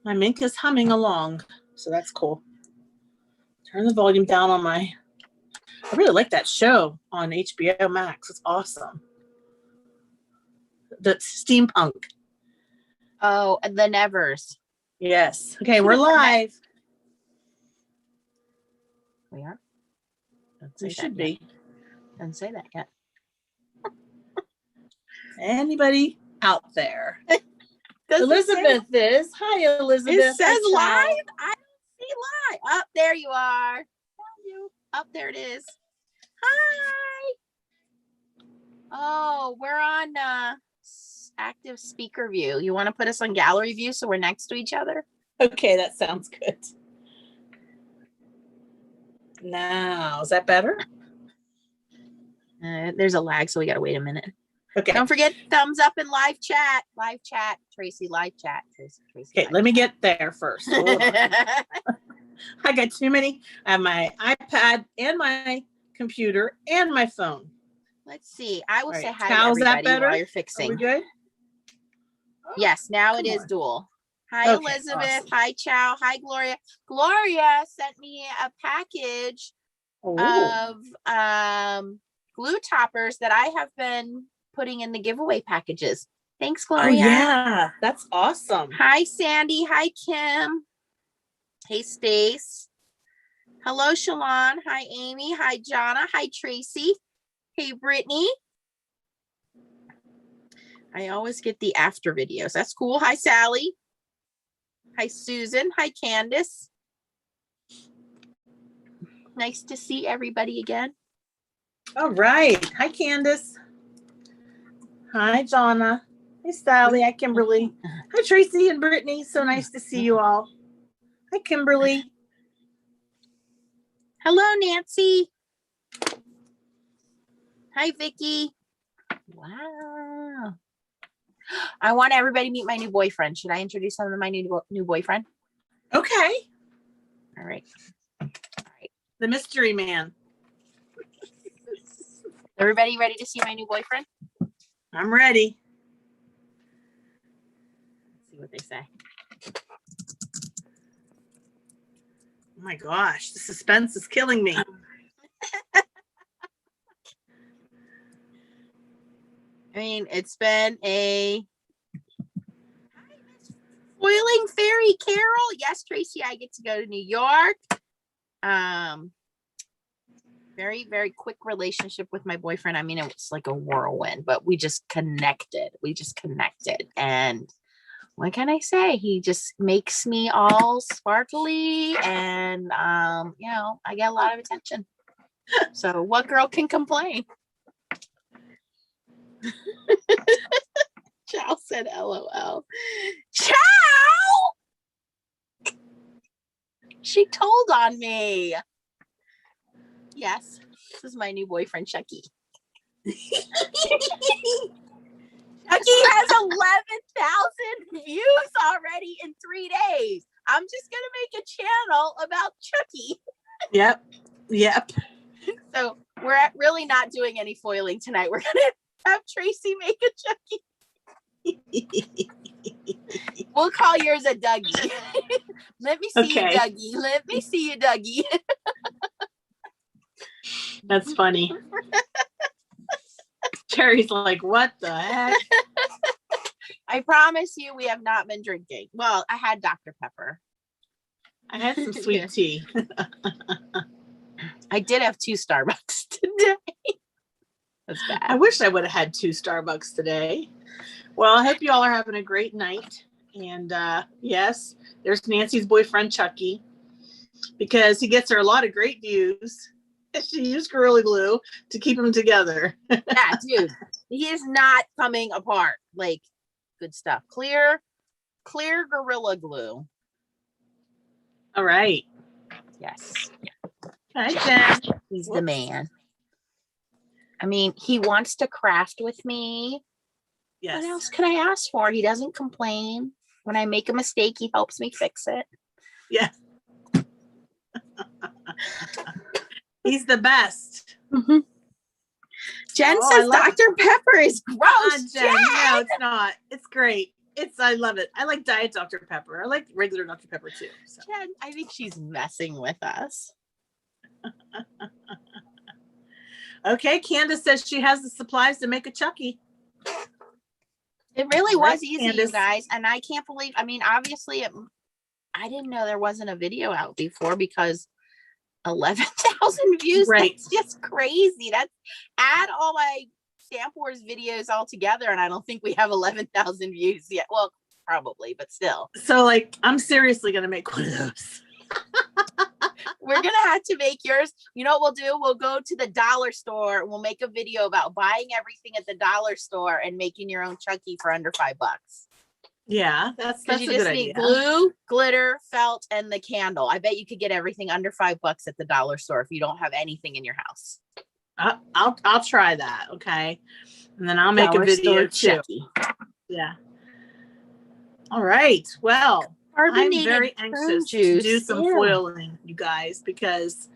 My Mink is humming along, so that's cool. Turn the volume down on my, I really like that show on HBO Max. It's awesome. The steampunk. Oh, the Nevers. Yes. Okay, we're live. We are? We should be. Doesn't say that yet. Anybody out there? Elizabeth is. Hi, Elizabeth. It says live. I don't see live. Up there you are. Up there it is. Hi. Oh, we're on active speaker view. You want to put us on gallery view so we're next to each other? Okay, that sounds good. Now, is that better? There's a lag, so we got to wait a minute. Okay. Don't forget thumbs up in live chat. Live chat, Tracy. Live chat, Tracy. Okay, let me get there first. I got too many. I have my iPad and my computer and my phone. Let's see. I will say hi to everybody while you're fixing. Are we good? Yes, now it is dual. Hi, okay, Elizabeth. Awesome. Hi, Chow. Hi, Gloria. Gloria sent me a package of glue toppers that I have been putting in the giveaway packages. Thanks, Gloria. Oh, yeah, that's awesome. Hi, Sandy. Hi, Kim. Hey, Stace. Hello, Shalon. Hi, Amy. Hi, Jonna. Hi, Tracy. Hey, Brittany. I always get the after videos. That's cool. Hi, Sally. Hi, Susan. Hi, Candace. Nice to see everybody again. All right. Hi, Candace. Hi, Jonna. Hey, Sally. Hi, Kimberly. Hi, Tracy and Brittany. So nice to see you all. Hi, Kimberly. Hello, Nancy. Hi, Vicky. Wow. I want everybody to meet my new boyfriend. Should I introduce him to my new boyfriend? Okay. All right. The mystery man. Everybody ready to see my new boyfriend? I'm ready. Let's see what they say. Oh my gosh, the suspense is killing me. I mean, it's been a foiling fairy Carol. Yes, Tracy, I get to go to New York. Very, very quick relationship with my boyfriend. I mean, it was like a whirlwind, but we just connected. And what can I say? He just makes me all sparkly and, you know, I get a lot of attention. So what girl can complain? Chow said LOL. Chow! She told on me. Yes, this is my new boyfriend, Chucky. Chucky has 11,000 views already in 3 days. I'm just going to make a channel about Chucky. Yep. So we're really not doing any foiling tonight. We're going to have Tracy make a Chucky. We'll call yours a Dougie. Let me see you, Dougie. Let me see you, Dougie. That's funny. Cherry's like, what the heck? I promise you we have not been drinking. Well, I had Dr. Pepper. I had some sweet tea. I did have 2 Starbucks today. That's bad. I wish I would have had 2 Starbucks today. Well, I hope you all are having a great night. And yes, there's Nancy's boyfriend, Chucky, because he gets her a lot of great views. She used Gorilla Glue to keep them together. Yeah, dude, he is not coming apart. Like, good stuff. Clear Gorilla Glue. All right. Yes. Hi, Jen. He's the man. I mean, he wants to craft with me. Yes. What else can I ask for? He doesn't complain. When I make a mistake, he helps me fix it. Yeah. He's the best. Mm-hmm. Jen Oh, I says love Dr. Pepper is gross. Jen. No, it's not. It's great. I love it. I like Diet Dr. Pepper. I like regular Dr. Pepper too. So. Jen, I think she's messing with us. Okay, Candace says she has the supplies to make a Chucky. It really Right, was easy, Candace. you guys. And I can't believe, I mean, obviously, I didn't know there wasn't a video out before because 11,000 views. Right. That's just crazy. That's add all my Stamp Wars videos all together, and I don't think we have 11,000 views yet. Well, probably, but still. So, like, I'm seriously going to make one of those. We're going to have to make yours. You know what we'll do? We'll go to the dollar store. We'll make a video about buying everything at the dollar store and making your own Chucky for under $5. Yeah, that's Because a you good just idea. need glue, glitter, felt, and the candle. I bet you could get everything under $5 at the dollar store if you don't have anything in your house. I'll try that. Okay, and then I'll make Dollar a video store too. Chucky. Yeah. All right. Well, I'm Carbonated very prune anxious to juice. do some Ew. foiling, you guys, because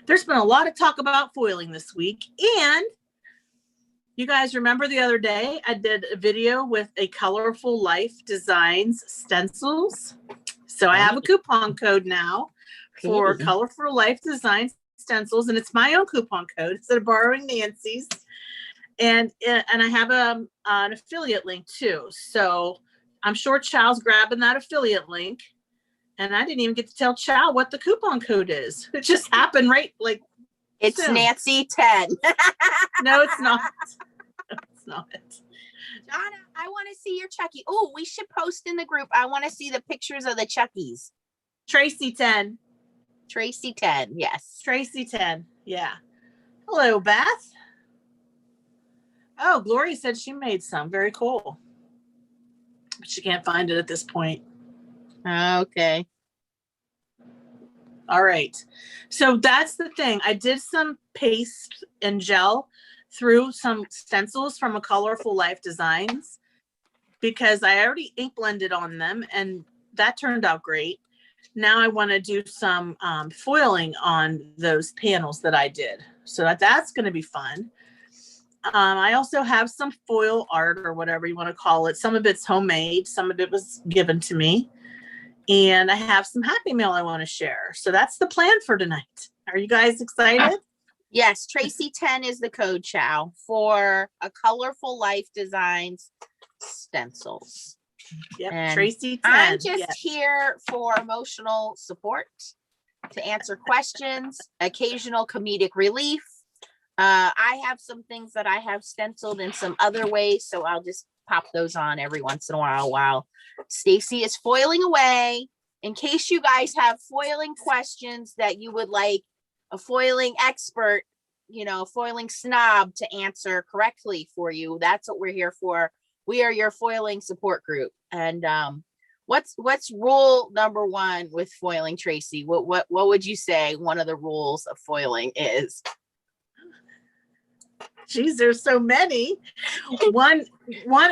there's been a lot of talk about foiling this week. And you guys remember the other day I did a video with a Colorful Life Designs stencils. So I have a coupon code now for Pretty. Colorful Life Designs stencils, and it's my own coupon code instead of borrowing Nancy's. And I have an affiliate link too. So I'm sure Chow's grabbing that affiliate link. And I didn't even get to tell Chow what the coupon code is. It just happened right It's soon. Nancy 10. No, it's not. No, it's not. Donna, I want to see your Chucky. Oh, we should post in the group. I want to see the pictures of the Chuckies. Tracy 10. Tracy 10, yes. Tracy 10. Yeah. Hello, Beth. Oh, Gloria said she made some. Very cool. But she can't find it at this point. Okay. All right. So that's the thing. I did some paste and gel through some stencils from a Colorful Life Designs because I already ink blended on them and that turned out great. Now I want to do some foiling on those panels that I did. So that's going to be fun. I also have some foil art or whatever you want to call it. Some of it's homemade. Some of it was given to me. And I have some Happy Mail I want to share. So that's the plan for tonight. Are you guys excited? Yes, Tracy 10 is the code, Chow, for a Colorful Life Designs stencils. Yep, And Tracy 10. I'm just yes. here for emotional support, to answer questions, occasional comedic relief. I have some things that I have stenciled in some other ways, so I'll just pop those on every once in a while Stacy is foiling away. In case you guys have foiling questions that you would like a foiling expert, a foiling snob to answer correctly for you, that's what we're here for. We are your foiling support group. And what's rule number 1 with foiling, Tracy? What would you say one of the rules of foiling is? Geez, there's so many. One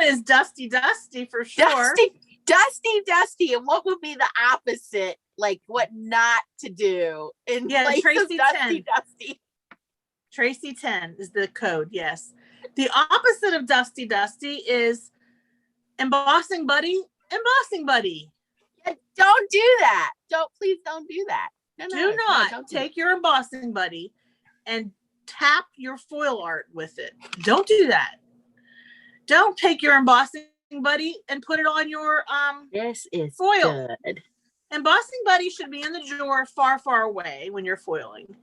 is dusty for sure. Dusty. And what would be the opposite? Like what not to do in place Tracy of 10. dusty. Tracy 10 is the code. Yes. The opposite of dusty is embossing buddy. Yeah, don't do that. Please don't do that. Do not don't take your embossing buddy and tap your foil art with it. Don't do that. Don't take your embossing buddy and put it on your This is foil. Good. Embossing buddy should be in the drawer far away when you're foiling.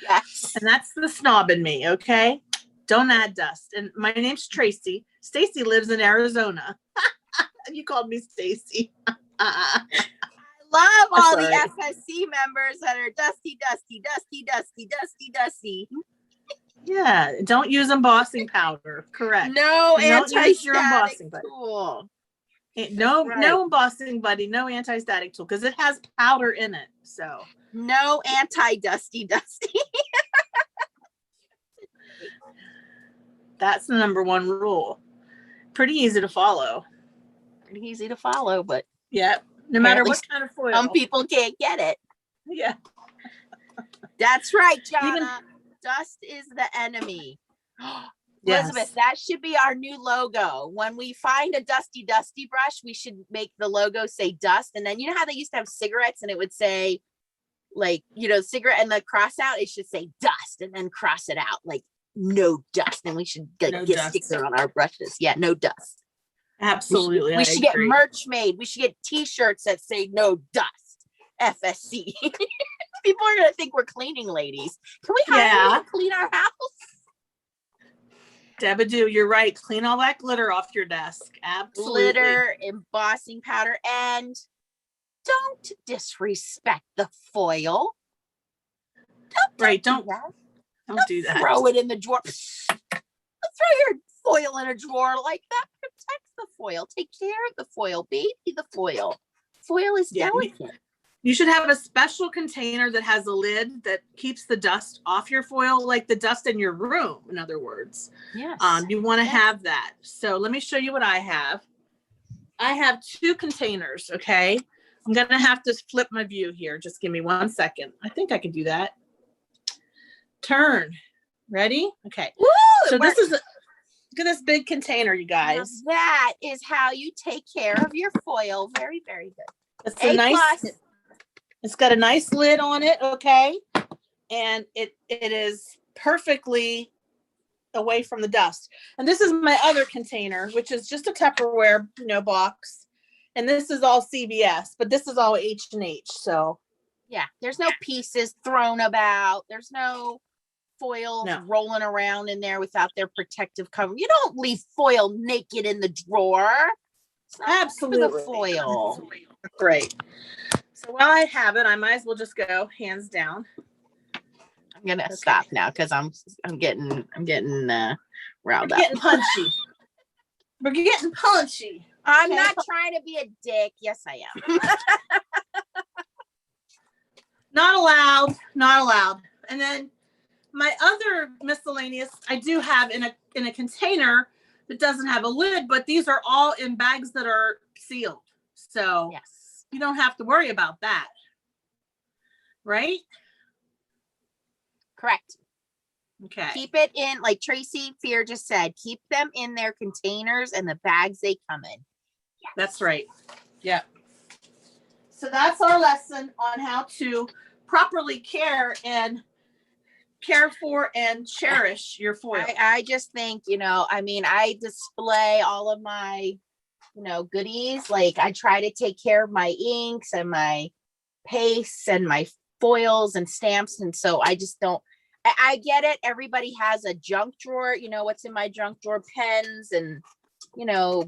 Yes. And that's the snob in me, okay? Don't add dust. And my name's Tracy. Stacy lives in Arizona. You called me Stacy. Love all the Sorry. FSC members that are dusty. Yeah, don't use embossing powder. Correct. No Don't use your anti-static embossing buddy. tool. No right. embossing buddy, no anti-static tool because it has powder in it. So No anti-dusty. that's the number 1 rule. Pretty easy to follow. Pretty easy to follow, but Yeah. No matter Apparently what kind of foil. some people can't get it. Yeah. That's right, Jonna. Dust is the enemy. Yes. Elizabeth, that should be our new logo. When we find a dusty brush, we should make the logo say dust. And then you know how they used to have cigarettes and it would say like, cigarette and the cross out, it should say dust and then cross it out like no dust. And we should get a sticker on our brushes. Yeah, no dust. Absolutely. We should get merch made. We should get t-shirts that say no dust. FSC. People are gonna think we're cleaning ladies. Can we hire you to clean our house? Debadoo, you're right. Clean all that glitter off your desk. Absolutely. Glitter, embossing powder, and don't disrespect the foil. Don't do that. Throw it in the drawer. Throw your foil in a drawer like that. Protect the foil. Take care of the foil. Baby the foil. Foil is delicate. You should have a special container that has a lid that keeps the dust off your foil, like the dust in your room, in other words. Yes. You want to have that. So let me show you what I have. I have 2 containers, okay? I'm going to have to flip my view here. Just give me 1 second. I think I can do that. Turn. Ready? Okay. Woo, so this is, look at this big container, you guys. Now that is how you take care of your foil. Very, very good. It's a nice... It's got a nice lid on it, okay? And it is perfectly away from the dust. And this is my other container, which is just a Tupperware, box. And this is all CVS, but this is all H&H, so. Yeah, there's no pieces thrown about. There's no foils rolling around in there without their protective cover. You don't leave foil naked in the drawer. Absolutely. The foil. Great. So while I have it, I might as well just go hands down. I'm gonna stop now because I'm getting riled up. Getting punchy. We're getting punchy. I'm not trying to be a dick. Yes, I am. Not allowed. Not allowed. And then my other miscellaneous, I do have in a container that doesn't have a lid, but these are all in bags that are sealed. So yes. You don't have to worry about that. Right? Correct. Okay. Keep it in, like Tracy Fear just said, keep them in their containers and the bags they come in. Yes. That's right. Yeah. So that's our lesson on how to properly care for and cherish your foil. I just think, I display all of my goodies. Like I try to take care of my inks and my pastes and my foils and stamps. And so I just don't, I get it. Everybody has a junk drawer, what's in my junk drawer, pens and,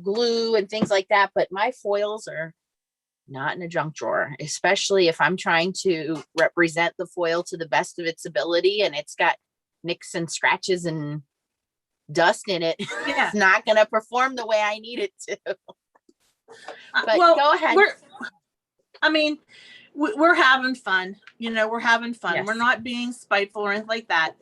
glue and things like that. But my foils are not in a junk drawer, especially if I'm trying to represent the foil to the best of its ability. And it's got nicks and scratches and dust in it. Yeah. It's not going to perform the way I need it to. But go ahead. We're having fun. We're having fun. Yes. We're not being spiteful or anything like that.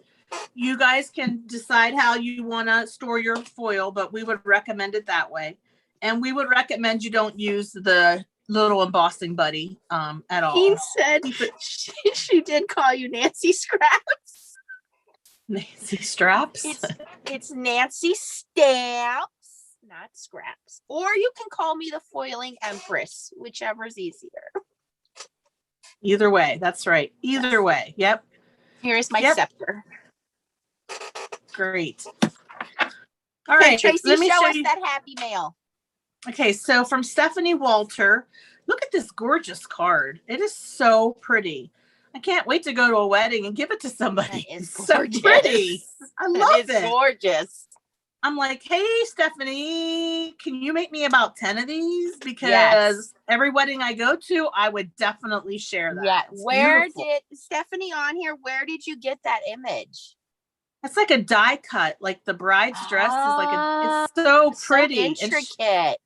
You guys can decide how you want to store your foil, but we would recommend it that way. And we would recommend you don't use the little embossing buddy at all. He said she did call you Nancy Scraps. Nancy Straps? It's Nancy Stamps, not Scraps. Or you can call me the Foiling Empress, whichever is easier. Either way, that's right. Either way, yep. Here's my scepter. Great. All right, Tracy, let me show show us you that happy mail. Okay, so from Stephanie Walter, look at this gorgeous card. It is so pretty. I can't wait to go to a wedding and give it to somebody. It's so pretty. I love it. Gorgeous. I'm like, hey, Stephanie, can you make me about 10 of these? Because every wedding I go to, I would definitely share that. Yeah. It's where beautiful. did Stephanie on here? Where did you get that image? It's like a die cut, like the bride's dress is like it's so pretty. So intricate.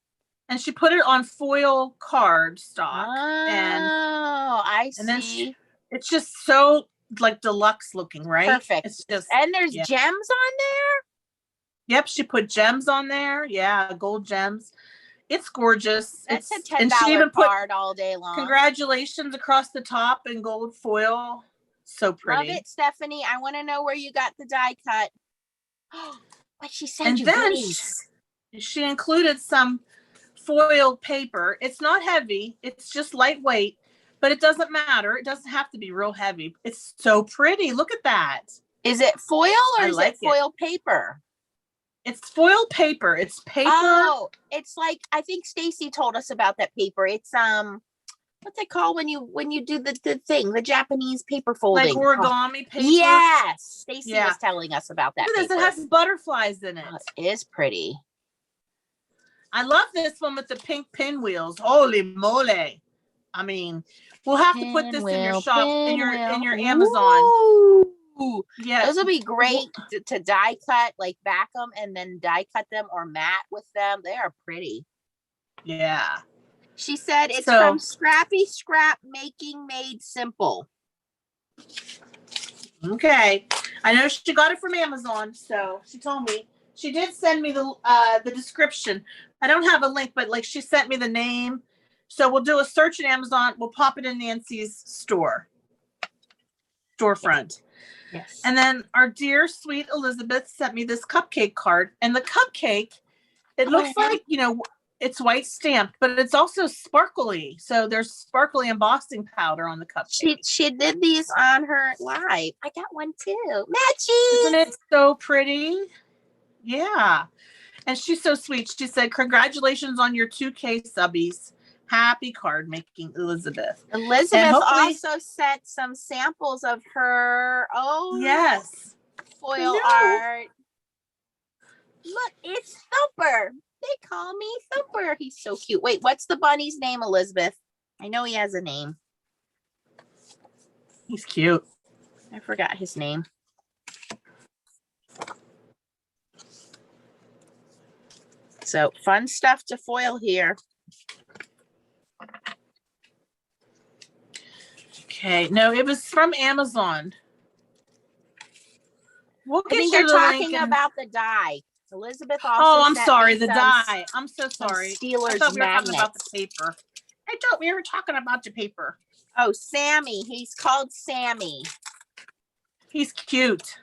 And she put it on foil card stock. I see. And then it's just so like deluxe looking, right? Perfect. It's just, and there's gems on there. Yep, she put gems on there. Yeah, gold gems. It's gorgeous. That's it's a $10 card all day long. Congratulations across the top in gold foil. So Love pretty. it, Stephanie. I want to know where you got the die cut. But she sent And you then goodies. she included some foiled paper. It's not heavy. It's just lightweight, but it doesn't matter. It doesn't have to be real heavy. It's so pretty. Look at that. Is it foil or I is like it foil paper? It's foiled paper. It's paper. Oh, it's like, I think Stacy told us about that paper. It's what's it called when you do the thing, the Japanese paper Like folding? origami paper. Yes, Stacy Yeah. was telling us about that. Look at this. Paper. It has butterflies in it. Oh, it is pretty. I love this one with the pink pinwheels. Holy moly. I mean, we'll have to put this in your shop, in your Amazon. Ooh, Yeah. those will be great to die cut, like back them and then die cut them or mat with them. They are pretty. Yeah. She said it's from Scrappy Scrap Making Made Simple. Okay. I know she got it from Amazon, so she told me. She did send me the description. I don't have a link, but like she sent me the name. So we'll do a search in Amazon. We'll pop it in Nancy's storefront. Yes. And then our dear sweet Elizabeth sent me this cupcake card. And the cupcake, it looks like, it's white stamped, but it's also sparkly. So there's sparkly embossing powder on the cupcake. She did these on her live. I got one too. Matchy. Isn't it so pretty? Yeah. And she's so sweet. She said, congratulations on your 2K subbies. Happy card making, Elizabeth. Elizabeth also sent some samples of her foil art. Look, it's Thumper. They call me Thumper. He's so cute. Wait, what's the bunny's name, Elizabeth? I know he has a name. He's cute. I forgot his name. So fun stuff to foil here. Okay, no, it was from Amazon. I think they're talking about the die. Elizabeth also. Oh, I'm sorry, the die. I'm so sorry. Steelers I thought we were magnets. talking about the paper. I thought we were talking about the paper. Oh, Sammy. He's called Sammy. He's cute.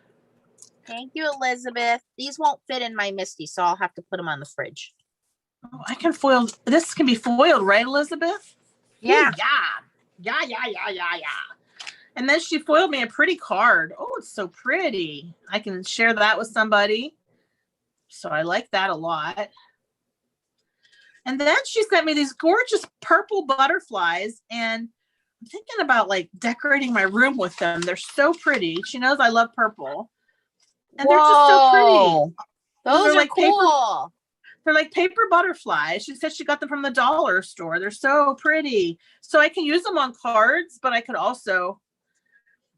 Thank you, Elizabeth. These won't fit in my Misty, so I'll have to put them on the fridge. Oh, I can foil. This can be foiled, right, Elizabeth? Yeah. Yeah. And then she foiled me a pretty card. Oh, it's so pretty. I can share that with somebody. So I like that a lot. And then she sent me these gorgeous purple butterflies, and I'm thinking about like decorating my room with them. They're so pretty. She knows I love purple. And they're just so pretty. Those are like cool. They're like paper butterflies. She said she got them from the dollar store. They're so pretty. So I can use them on cards, but I could also,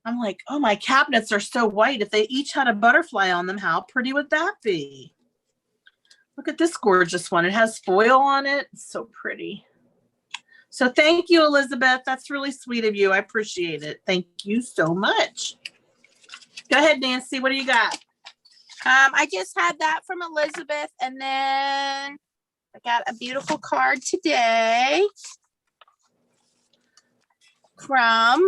I'm like, oh, my cabinets are so white. If they each had a butterfly on them, how pretty would that be? Look at this gorgeous one. It has foil on it. It's so pretty. So thank you, Elizabeth. That's really sweet of you. I appreciate it. Thank you so much. Go ahead, Nancy. What do you got? I just had that from Elizabeth, and then I got a beautiful card today from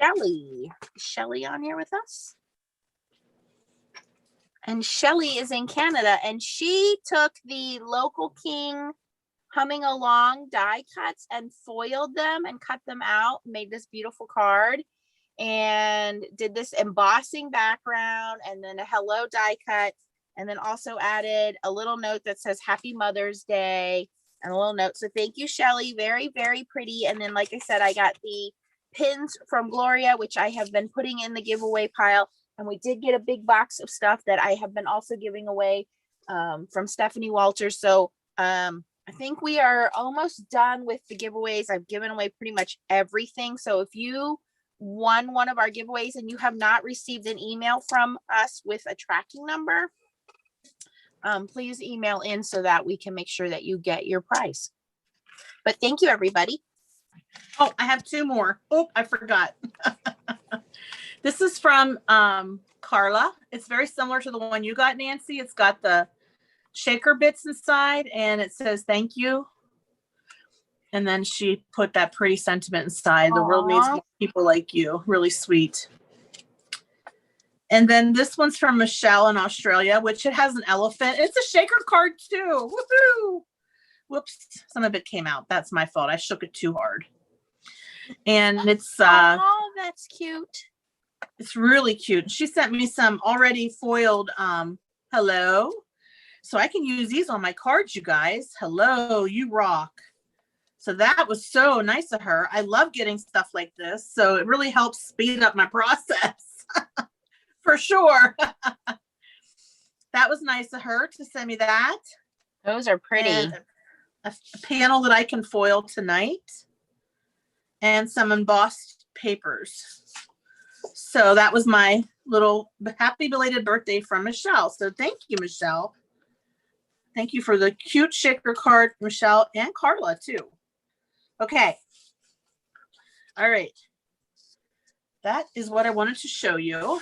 Shelly. Is Shelly on here with us? And Shelly is in Canada, and she took the Local King Humming Along die cuts and foiled them and cut them out, made this beautiful card, and did this embossing background and then a hello die cut, and then also added a little note that says Happy Mother's Day and a little note. So thank you, Shelly. Very, very pretty. And then, like I said, I got the pins from Gloria, which I have been putting in the giveaway pile. And we did get a big box of stuff that I have been also giving away from Stephanie Walters. So I think we are almost done with the giveaways. I've given away pretty much everything. So if you won one of our giveaways and you have not received an email from us with a tracking number, please email in so that we can make sure that you get your prize. But thank you, everybody. Oh, I have two more. Oh, I forgot. This is from Carla. It's very similar to the one you got, Nancy. It's got the shaker bits inside, and it says thank you. And then she put that pretty sentiment inside. The world needs more people like you. Really sweet. And then this one's from Michelle in Australia, which it has an elephant. It's a shaker card too. Woohoo! Whoops, some of it came out. That's my fault. I shook it too hard. And it's oh, that's cute. It's really cute. She sent me some already foiled hello. So I can use these on my cards, you guys. Hello, you rock. So that was so nice of her. I love getting stuff like this. So it really helps speed up my process. For sure. That was nice of her to send me that. Those are pretty. And a panel that I can foil tonight. And some embossed papers. So that was my little happy belated birthday from Michelle. So thank you, Michelle. Thank you for the cute shaker card, Michelle and Carla too. Okay. All right. That is what I wanted to show you.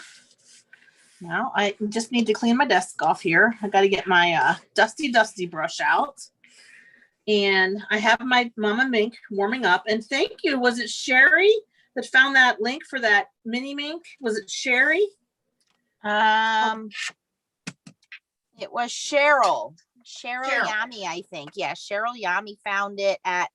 Now I just need to clean my desk off here. I got to get my dusty brush out. And I have my Mama Mink warming up. And thank you. Was it Sherry that found that link for that mini Mink? Was it Sherry? It was Cheryl Yami, I think. Yeah, Cheryl Yami found it at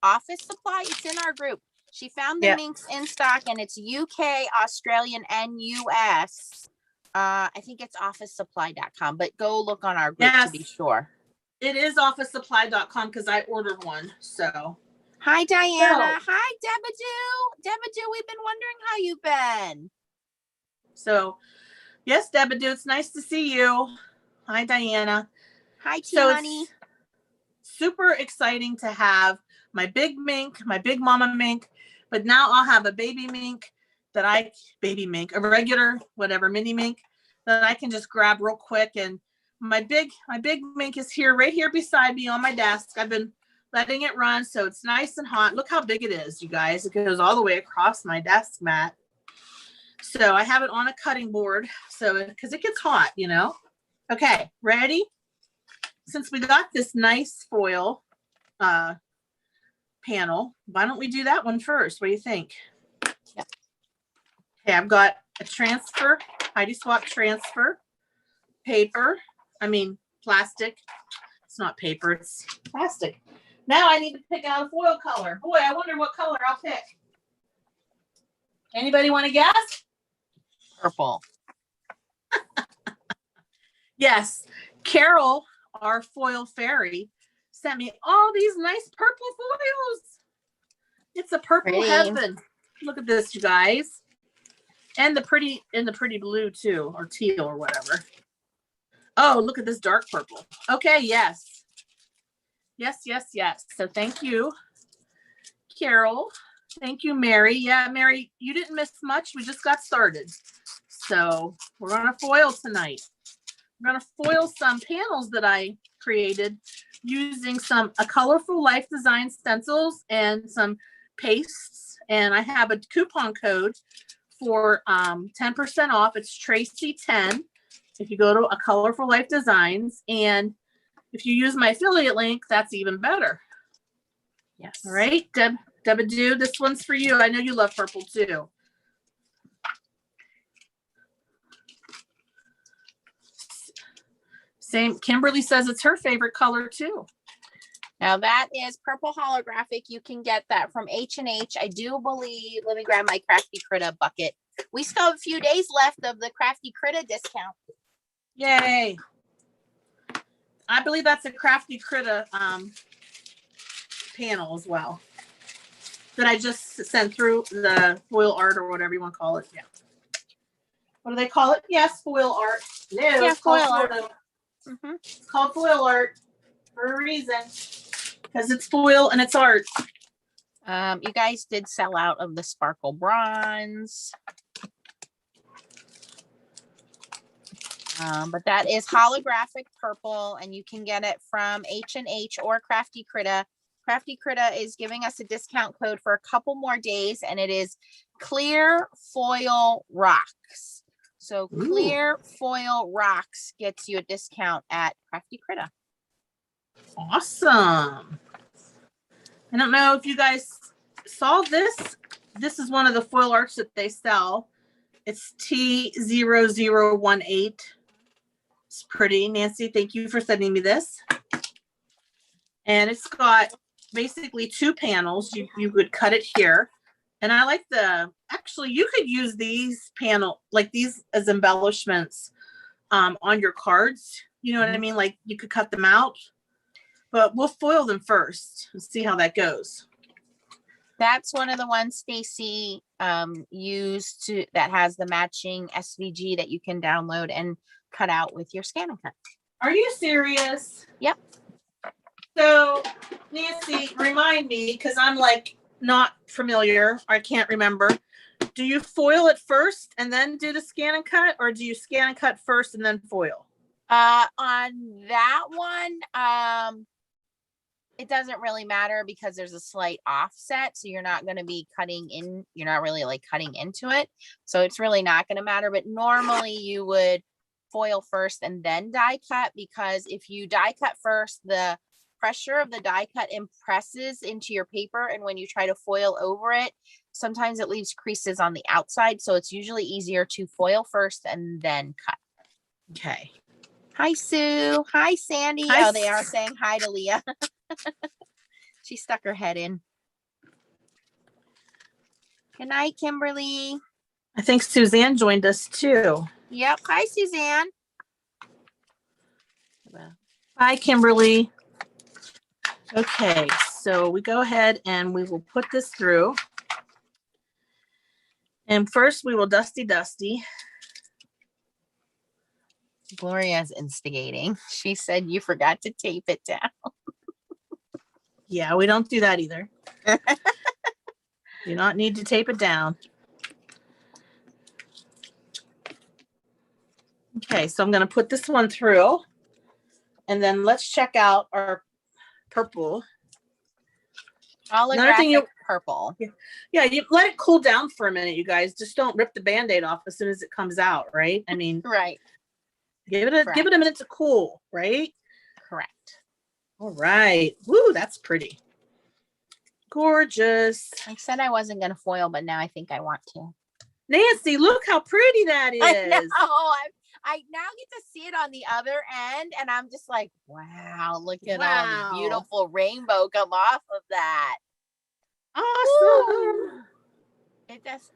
Office Supply. It's in our group. She found the minks in stock, and it's UK, Australian, and US. I think it's officesupply.com, but go look on our group to be sure. It is officesupply.com because I ordered one. So hi, Diana. Hi, Debadoo. Debadoo, we've been wondering how you've been. So yes, Debadoo, it's nice to see you. Hi, Diana. Hi, Tiani. So super exciting to have my big Mink, my big Mama Mink, but now I'll have a baby Mink a regular, whatever, mini Mink that I can just grab real quick. And my big Mink is here, right here beside me on my desk. I've been letting it run, so it's nice and hot. Look how big it is, you guys. It goes all the way across my desk mat. So I have it on a cutting board, so because it gets hot, you know. Okay, ready? Since we got this nice foil panel, why don't we do that one first? What do you think? Yeah. Okay, I've got a transfer, Heidi Swap transfer, paper, plastic. It's not paper, it's plastic. Now I need to pick out a foil color. Boy, I wonder what color I'll pick. Anybody want to guess? Purple. Yes, Carol, our foil fairy, sent me all these nice purple foils. It's a purple heaven. Look at this, you guys. And the pretty blue too, or teal or whatever. Oh, look at this dark purple. Okay, yes. Yes. So thank you, Carol. Thank you, Mary. Yeah, Mary, you didn't miss much. We just got started. So we're going to foil tonight. We're going to foil some panels that I created using a colorful life design stencils and some pastes. And I have a coupon code for 10% off. It's Tracy10 if you go to a Colorful Life Designs. And if you use my affiliate link, that's even better. Yes. All right, Debadoo, this one's for you. I know you love purple too. Same. Kimberly says it's her favorite color too. Now that is purple holographic. You can get that from H&H. I do believe, let me grab my Crafty Critta bucket. We still have a few days left of the Crafty Critta discount. Yay. I believe that's a Crafty Critta panel as well that I just sent through the foil art or whatever you want to call it. Yeah. What do they call it? Yes, foil art. No, yeah, it's called foil art. It's called foil art for a reason, because it's foil and it's art. You guys did sell out of the sparkle bronze. But that is holographic purple, and you can get it from H&H or Crafty Critta. Crafty Critta is giving us a discount code for a couple more days, and it is Clear Foil Rocks. So Clear Foil Rocks gets you a discount at Crafty Critta. Awesome. I don't know if you guys saw this. This is one of the foil arts that they sell. It's T0018. It's pretty. Nancy, thank you for sending me this. And it's got basically 2 panels. You would cut it here. And I like actually you could use these like these as embellishments on your cards. You know what I mean? Like you could cut them out, but we'll foil them first and see how that goes. That's one of the ones Stacy used that has the matching SVG that you can download and cut out with your scan and cut. Are you serious? Yep. So Nancy, remind me, because I'm like not familiar. I can't remember. Do you foil it first and then do the scan and cut, or do you scan and cut first and then foil? On that one, it doesn't really matter because there's a slight offset. So you're not going to be cutting in, you're not really like cutting into it. So it's really not going to matter. But normally you would foil first and then die cut, because if you die cut first, the pressure of the die cut impresses into your paper. And when you try to foil over it, sometimes it leaves creases on the outside. So it's usually easier to foil first and then cut. Okay. Hi, Sue. Hi, Sandy. Hi, oh, they are saying hi to Leah. She stuck her head in. Good night, Kimberly. I think Suzanne joined us too. Yep. Hi, Suzanne. Hi, Kimberly. Okay, so we go ahead and we will put this through. And first we will dusty. Gloria's instigating. She said you forgot to tape it down. Yeah, we don't do that either. You don't need to tape it down. Okay, so I'm going to put this one through. And then let's check out our purple. Holographic purple. Yeah, you let it cool down for a minute, you guys. Just don't rip the Band-Aid off as soon as it comes out, right? I mean, right. Give it a minute to cool, right? Correct. All right. Woo, that's pretty. Gorgeous. I said I wasn't going to foil, but now I think I want to. Nancy, look how pretty that is. I know. I now get to see it on the other end, and I'm just like, wow, look at all the beautiful rainbow come off of that. Awesome.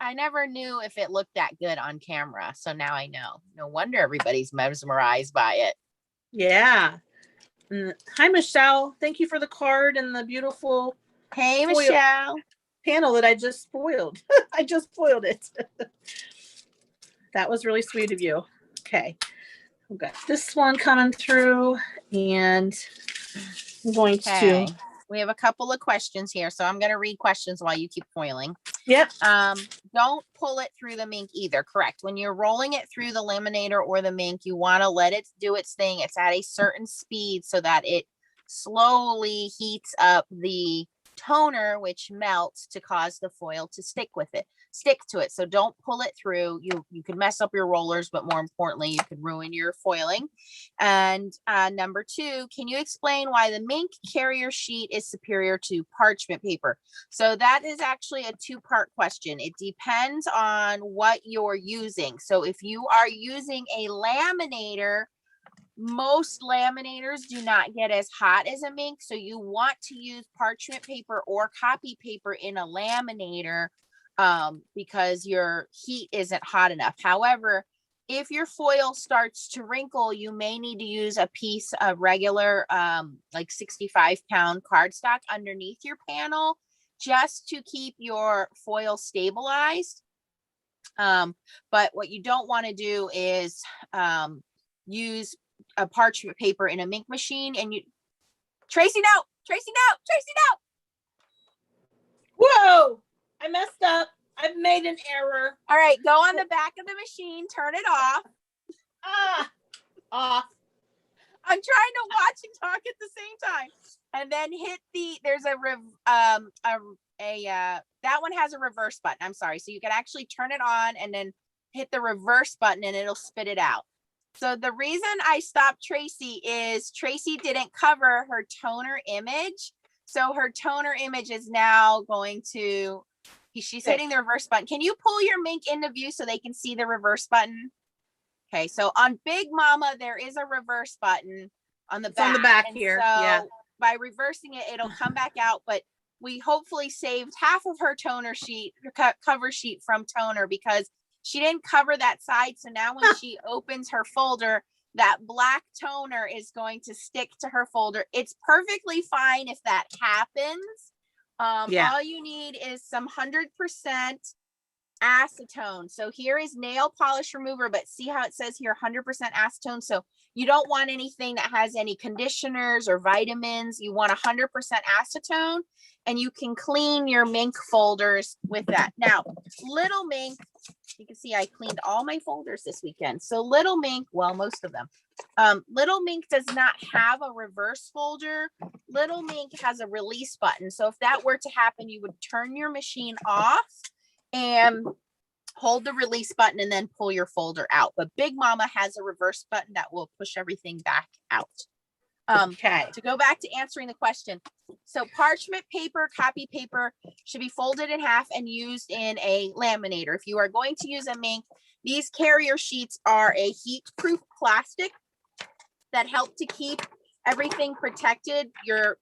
I never knew if it looked that good on camera, so now I know. No wonder everybody's mesmerized by it. Yeah. Hi, Michelle. Thank you for the card and the beautiful Michelle panel that I just foiled. I just foiled it. That was really sweet of you. Okay. We've got this one coming through, and I'm going to. We have a couple of questions here, so I'm going to read questions while you keep foiling. Yep. Don't pull it through the Mink either. Correct. When you're rolling it through the laminator or the Mink, you want to let it do its thing. It's at a certain speed so that it slowly heats up the toner, which melts to cause the foil to stick to it. So don't pull it through. You could mess up your rollers, but more importantly, you could ruin your foiling. And number 2, can you explain why the Mink carrier sheet is superior to parchment paper? So that is actually a 2-part question. It depends on what you're using. So if you are using a laminator, most laminators do not get as hot as a Mink. So you want to use parchment paper or copy paper in a laminator because your heat isn't hot enough. However, if your foil starts to wrinkle, you may need to use a piece of regular like 65-pound cardstock underneath your panel just to keep your foil stabilized. But what you don't want to do is use a parchment paper in a Mink machine. And Tracy, no. Whoa, I messed up. I've made an error. All right, go on the back of the machine, turn it off. Off. I'm trying to watch and talk at the same time. And then hit there's that one has a reverse button. I'm sorry. So you can actually turn it on and then hit the reverse button and it'll spit it out. So the reason I stopped Tracy is Tracy didn't cover her toner image. So her toner image is now going to, she's hitting the reverse button. Can you pull your Mink into view so they can see the reverse button? Okay, so on Big Mama, there is a reverse button on the back. On the back and here, so yeah. by reversing it, it'll come back out, but we hopefully saved half of her toner sheet, cover sheet from toner, because she didn't cover that side. So now when she opens her folder, that black toner is going to stick to her folder. It's perfectly fine if that happens. All you need is some 100% acetone. So here is nail polish remover, but see how it says here 100% acetone. So you don't want anything that has any conditioners or vitamins. You want 100% acetone, and you can clean your Mink folders with that. Now, Little Mink, you can see I cleaned all my folders this weekend. So Little Mink, well, most of them. Little Mink does not have a reverse folder. Little Mink has a release button. So if that were to happen, you would turn your machine off and hold the release button and then pull your folder out. But Big Mama has a reverse button that will push everything back out. Okay. To go back to answering the question. So parchment paper, copy paper should be folded in half and used in a laminator. If you are going to use a Mink, these carrier sheets are a heat-proof plastic that help to keep everything protected, your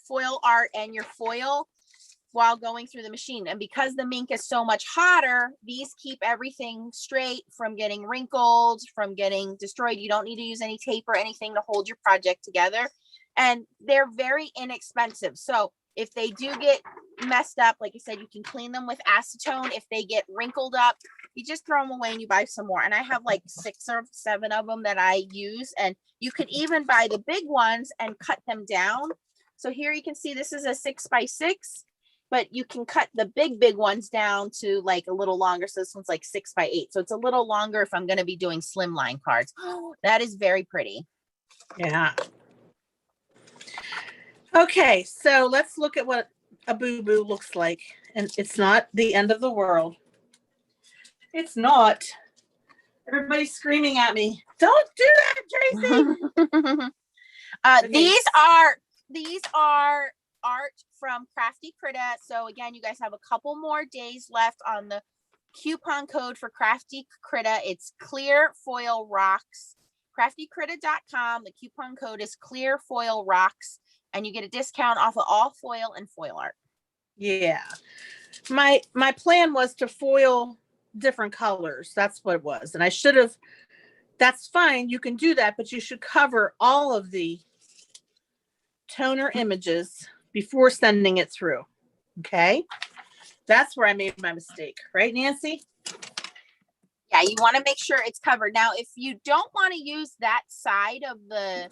foil art and your foil, while going through the machine. And because the Mink is so much hotter, these keep everything straight from getting wrinkled, from getting destroyed. You don't need to use any tape or anything to hold your project together. And they're very inexpensive. So if they do get messed up, like I said, you can clean them with acetone. If they get wrinkled up, you just throw them away and you buy some more. And I have like 6 or 7 of them that I use. And you could even buy the big ones and cut them down. So here you can see this is a 6x6. But you can cut the big ones down to like a little longer. So this one's like 6x8. So it's a little longer if I'm going to be doing slimline cards. Oh, that is very pretty. Yeah. Okay, so let's look at what a boo-boo looks like. And it's not the end of the world. It's not. Everybody's screaming at me. Don't do that, Tracy. Okay. These are art from Crafty Critta. So again, you guys have a couple more days left on the coupon code for Crafty Critta. It's clear foil rocks. craftycritta.com. The coupon code is clear foil rocks, and you get a discount off of all foil and foil art. Yeah. My plan was to foil different colors. That's what it was. And I should have, that's fine. You can do that, but you should cover all of the toner images before sending it through. Okay. That's where I made my mistake. Right, Nancy? Yeah, you want to make sure it's covered. Now, if you don't want to use that side of the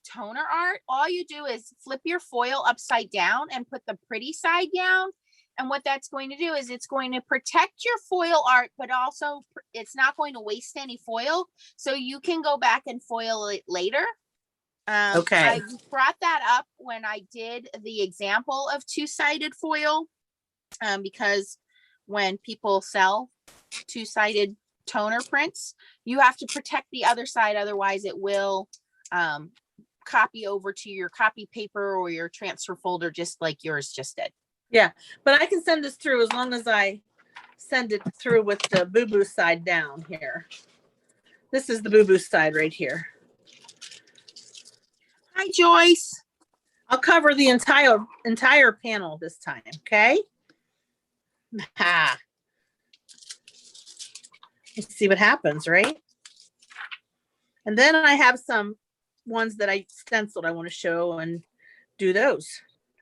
toner art, all you do is flip your foil upside down and put the pretty side down. And what that's going to do is it's going to protect your foil art, but also it's not going to waste any foil. So you can go back and foil it later. Okay. I brought that up when I did the example of two-sided foil, because when people sell two-sided toner prints, you have to protect the other side. Otherwise it will copy over to your copy paper or your transfer folder, just like yours just did. Yeah, but I can send this through as long as I send it through with the boo-boo side down here. This is the boo-boo side right here. Hi, Joyce. I'll cover the entire panel this time, okay? Ha. Let's see what happens, right? And then I have some ones that I stenciled I want to show and do those,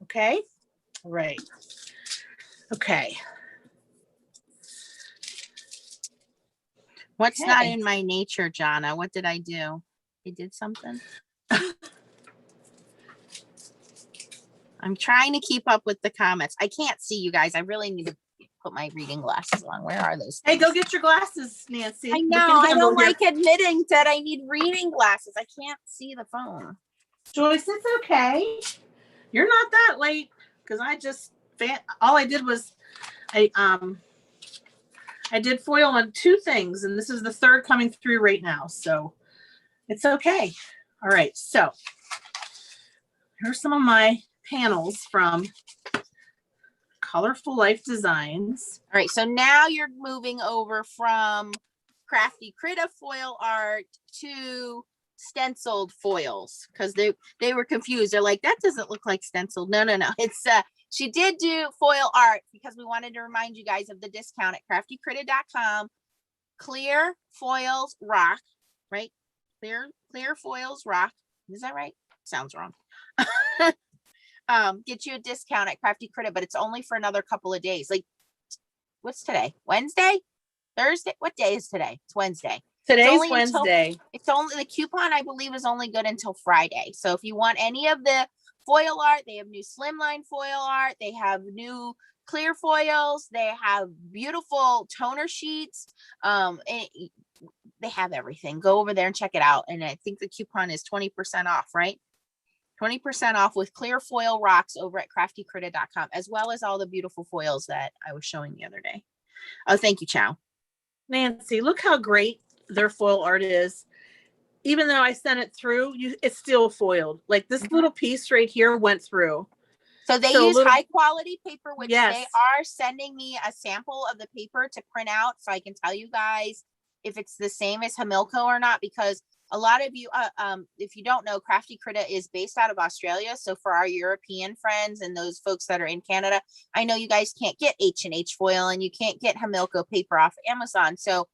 okay? All right. Okay. What's not in my nature, Jonna? What did I do? I did something. I'm trying to keep up with the comments. I can't see you guys. I really need to put my reading glasses on. Where are those things? Hey, go get your glasses, Nancy. I know. I don't like admitting that I need reading glasses. I can't see the phone. Joyce, it's okay. You're not that late, because I just all I did was I did foil on 2 things, and this is the 3rd coming through right now, so it's okay. All right, so here's some of my panels from Colorful Life Designs. All right, so now you're moving over from Crafty Critta foil art to stenciled foils, because they were confused. They're like, that doesn't look like stenciled. No. It's she did do foil art because we wanted to remind you guys of the discount at craftycritta.com. Clear foils rock, right? Clear foils rock. Is that right? Sounds wrong. Get you a discount at Crafty Critta, but it's only for another couple of days. Like, what's today? Wednesday? Thursday? What day is today? It's Wednesday. Today's Wednesday. It's only the coupon, I believe, is only good until Friday. So if you want any of the foil art, they have new slimline foil art. They have new clear foils. They have beautiful toner sheets. They have everything. Go over there and check it out. And I think the coupon is 20% off, right? 20% off with clear foil rocks over at craftycritta.com, as well as all the beautiful foils that I was showing the other day. Oh, thank you, Chow. Nancy, look how great their foil art is. Even though I sent it through, it's still foiled. Like this little piece right here went through. So they use high quality paper, which yes. They are sending me a sample of the paper to print out so I can tell you guys if it's the same as Hamilco or not, because a lot of you, if you don't know, Crafty Critta is based out of Australia. So for our European friends and those folks that are in Canada, I know you guys can't get H&H foil and you can't get Hamilco paper off Amazon. So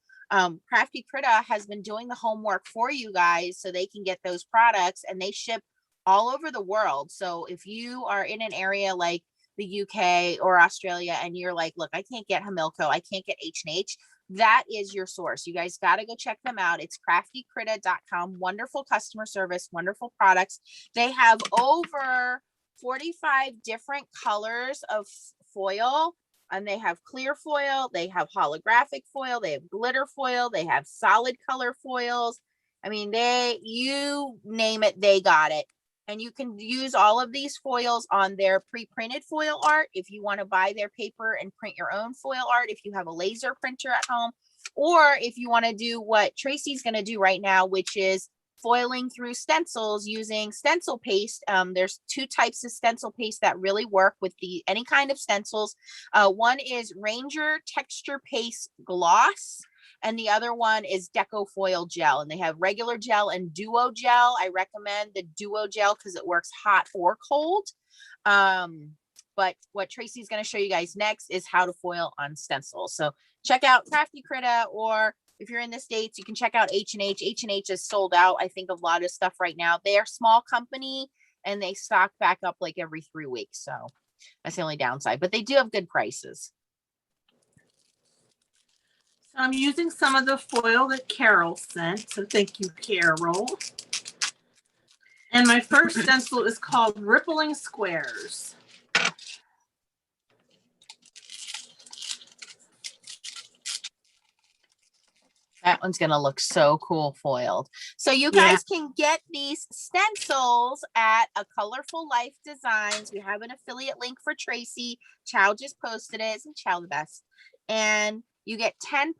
Crafty Critta has been doing the homework for you guys so they can get those products, and they ship all over the world. So if you are in an area like the UK or Australia and you're like, look, I can't get Hamilco, I can't get H&H, that is your source. You guys got to go check them out. It's craftycritta.com. Wonderful customer service, wonderful products. They have over 45 different colors of foil, and they have clear foil, they have holographic foil, they have glitter foil, they have solid color foils. I mean, you name it, they got it. And you can use all of these foils on their pre-printed foil art if you want to buy their paper and print your own foil art, if you have a laser printer at home, or if you want to do what Tracy's going to do right now, which is foiling through stencils using stencil paste. There's two types of stencil paste that really work with any kind of stencils. One is Ranger Texture Paste Gloss, and the other one is Deco Foil Gel, and they have regular gel and duo gel. I recommend the duo gel because it works hot or cold. But what Tracy's going to show you guys next is how to foil on stencils. So check out Crafty Critta, or if you're in the States, you can check out H&H. H&H is sold out, I think, of a lot of stuff right now. They're a small company and they stock back up like every 3 weeks. So that's the only downside, but they do have good prices. So I'm using some of the foil that Carol sent. So thank you, Carol. And my first stencil is called Rippling Squares. That one's going to look so cool foiled. So you guys can get these stencils at A Colorful Life Designs. We have an affiliate link for Tracy. Chow just posted it. Isn't Chow the best? And you get 10%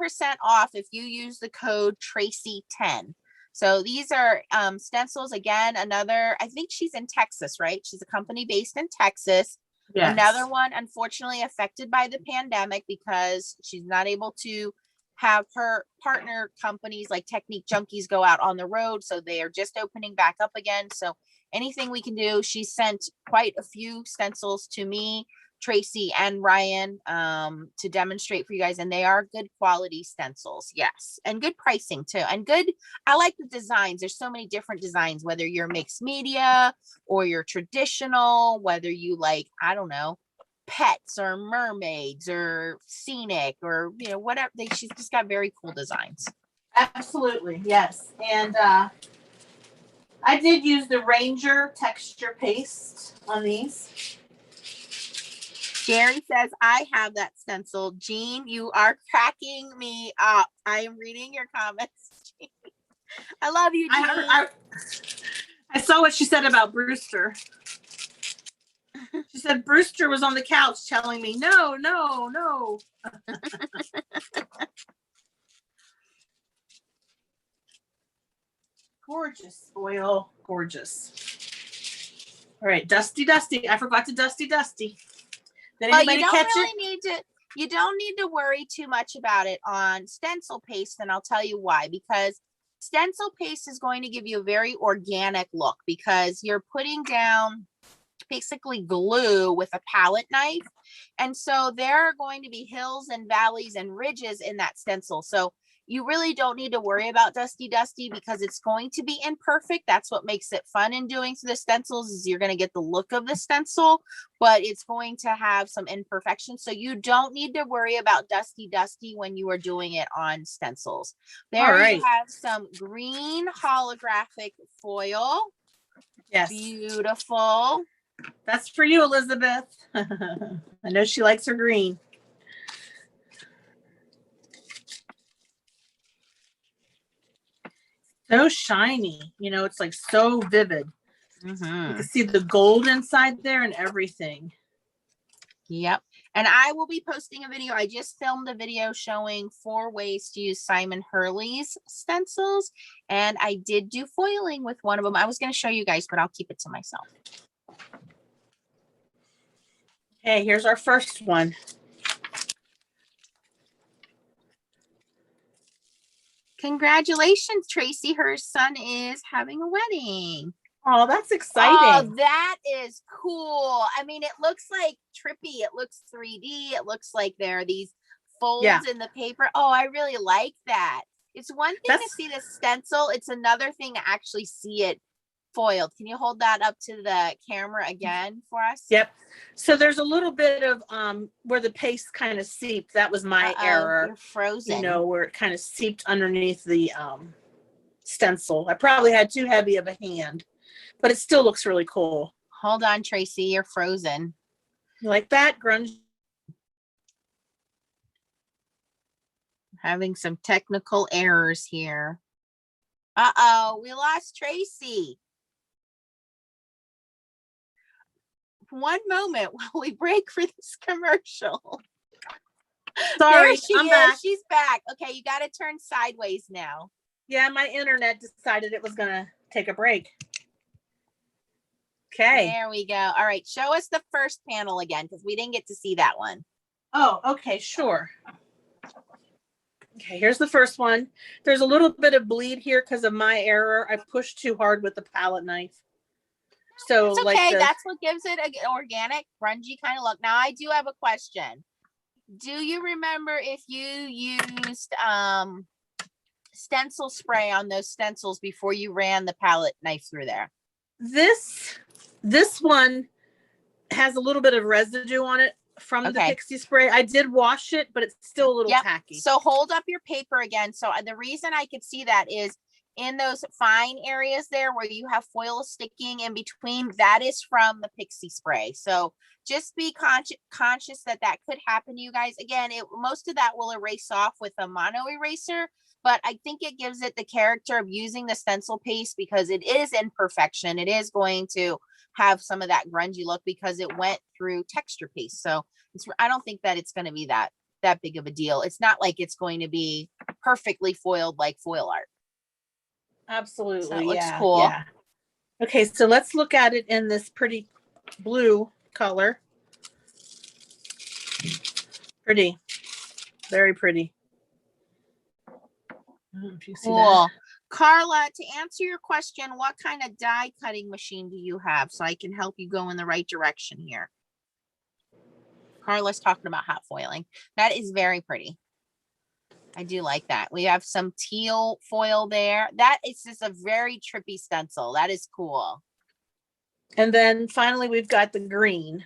off if you use the code Tracy10. So these are stencils. Again, I think she's in Texas, right? She's a company based in Texas. Yes. Another one, unfortunately, affected by the pandemic because she's not able to have her partner companies like Technique Junkies go out on the road. So they are just opening back up again. So anything we can do. She sent quite a few stencils to me, Tracy, and Ryan to demonstrate for you guys. And they are good quality stencils. Yes. And good pricing too. And good. I like the designs. There's so many different designs, whether you're mixed media or you're traditional, whether you like, I don't know, pets or mermaids or scenic or whatever. She's just got very cool designs. Absolutely, yes. And I did use the Ranger texture paste on these. Gary says I have that stencil. Jean, you are cracking me up. I am reading your comments. Jean. I love you, Jean. I saw what she said about Brewster. She said Brewster was on the couch telling me, no. Gorgeous foil. Gorgeous. All right, Dusty. I forgot to Dusty. Did You anybody don't catch really it? need to. You don't need to worry too much about it on stencil paste, and I'll tell you why. Because stencil paste is going to give you a very organic look because you're putting down basically glue with a palette knife. And so there are going to be hills and valleys and ridges in that stencil. So you really don't need to worry about Dusty because it's going to be imperfect. That's what makes it fun in doing the stencils is you're going to get the look of the stencil, but it's going to have some imperfections. So you don't need to worry about Dusty when you are doing it on stencils. There you have some green holographic foil. Yes. Beautiful. That's for you, Elizabeth. I know she likes her green. So shiny. You know, it's like so vivid. You can see the gold inside there and everything. Yep. And I will be posting a video. I just filmed a video showing 4 ways to use Simon Hurley's stencils. And I did do foiling with one of them. I was going to show you guys, but I'll keep it to myself. Okay, here's our first one. Congratulations, Tracy. Her son is having a wedding. Oh, that's exciting. Oh, that is cool. I mean, it looks like trippy. It looks 3D. It looks like there are these folds in the paper. Oh, I really like that. It's one thing to see the stencil. It's another thing to actually see it foiled. Can you hold that up to the camera again for us? Yep. So there's a little bit of where the paste kind of seeped. That was my error. You're frozen. You know, where it kind of seeped underneath the stencil. I probably had too heavy of a hand, but it still looks really cool. Hold on, Tracy. You're frozen. You like that, grunge? Having some technical errors here. Uh-oh, we lost Tracy. One moment while we break for this commercial. Sorry, I'm back. She's back. Okay, you got to turn sideways now. Yeah, my internet decided it was going to take a break. Okay. There we go. All right, show us the first panel again because we didn't get to see that one. Oh, okay, sure. Okay, here's the first one. There's a little bit of bleed here because of my error. I pushed too hard with the palette knife. So it's okay. Like that's what gives it an organic, grungy kind of look. Now, I do have a question. Do you remember if you used stencil spray on those stencils before you ran the palette knife through there? This one has a little bit of residue on it from the Pixie spray. I did wash it, but it's still a little tacky. So hold up your paper again. So the reason I could see that is in those fine areas there where you have foil sticking in between, that is from the Pixie spray. So just be conscious that could happen to you guys. Again, most of that will erase off with a mono eraser, but I think it gives it the character of using the stencil paste because it is imperfection. It is going to have some of that grungy look because it went through texture paste. So I don't think that it's going to be that big of a deal. It's not like it's going to be perfectly foiled like foil art. Absolutely. So it looks cool. Yeah. Okay, so let's look at it in this pretty blue color. Pretty. Very pretty. I don't know if you see that. Carla, to answer your question, what kind of die cutting machine do you have so I can help you go in the right direction here? Carla's talking about hot foiling. That is very pretty. I do like that. We have some teal foil there. That is just a very trippy stencil. That is cool. And then finally, we've got the green.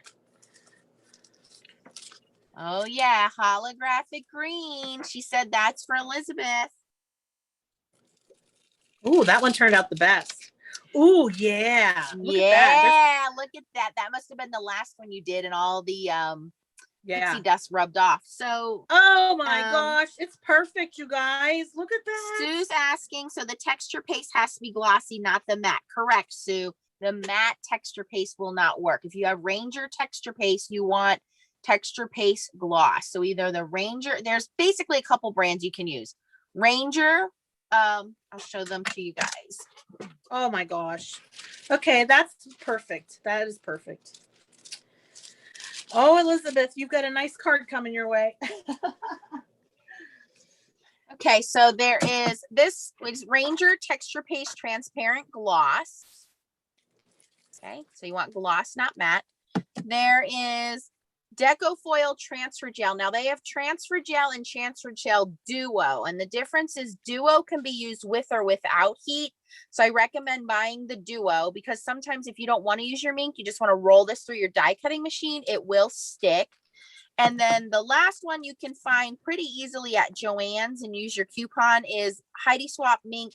Oh, yeah. Holographic green. She said that's for Elizabeth. Ooh, that one turned out the best. Ooh, yeah. Look at that. Look at that. That must have been the last one you did and all the pixie dust rubbed off. So oh my gosh, it's perfect, you guys. Look at that. Sue's asking, so the texture paste has to be glossy, not the matte. Correct, Sue. The matte texture paste will not work. If you have Ranger texture paste, you want texture paste gloss. So either the Ranger, there's basically a couple brands you can use. Ranger I'll show them to you guys. Oh my gosh. Okay, that's perfect. That is perfect. Oh, Elizabeth, you've got a nice card coming your way. Okay, so there is this is Ranger Texture Paste Transparent Gloss. Okay, so you want gloss, not matte. There is Deco Foil Transfer Gel. Now they have Transfer Gel and Transfer Gel Duo, and the difference is Duo can be used with or without heat. So I recommend buying the Duo because sometimes if you don't want to use your Mink, you just want to roll this through your die cutting machine, it will stick. And then the last one you can find pretty easily at Joann's and use your coupon is Heidi Swap Mink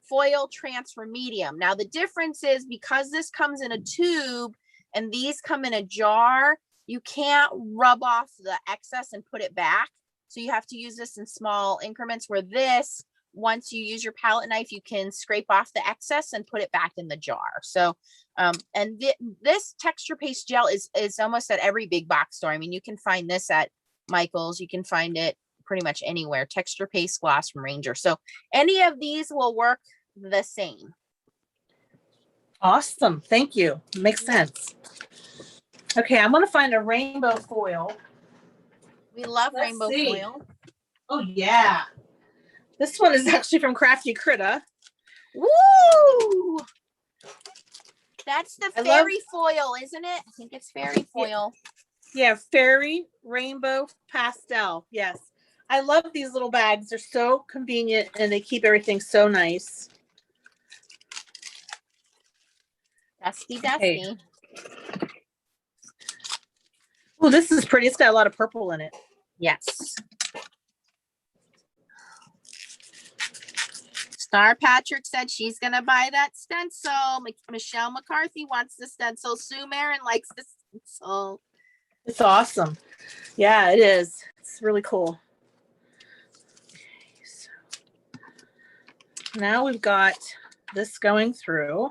Foil Transfer Medium. Now the difference is because this comes in a tube and these come in a jar, you can't rub off the excess and put it back. So you have to use this in small increments, where this, once you use your palette knife, you can scrape off the excess and put it back in the jar. So, and this texture paste gel is almost at every big box store. I mean, you can find this at Michael's, you can find it pretty much anywhere. Texture paste gloss from Ranger. So any of these will work the same. Awesome. Thank you. Makes sense. Okay, I'm going to find a rainbow foil. We love Let's rainbow see. foil. Oh, yeah. This one is actually from Crafty Critta. Woo! That's the fairy foil, isn't it? I think it's fairy foil. Yeah, fairy rainbow pastel. Yes. I love these little bags. They're so convenient and they keep everything so nice. Dusty, dusty. Okay. Oh, this is pretty. It's got a lot of purple in it. Yes. Star Patrick said she's going to buy that stencil. Michelle McCarthy wants the stencil. Sue Marin likes the stencil. It's awesome. Yeah, it is. It's really cool. Okay, so now we've got this going through.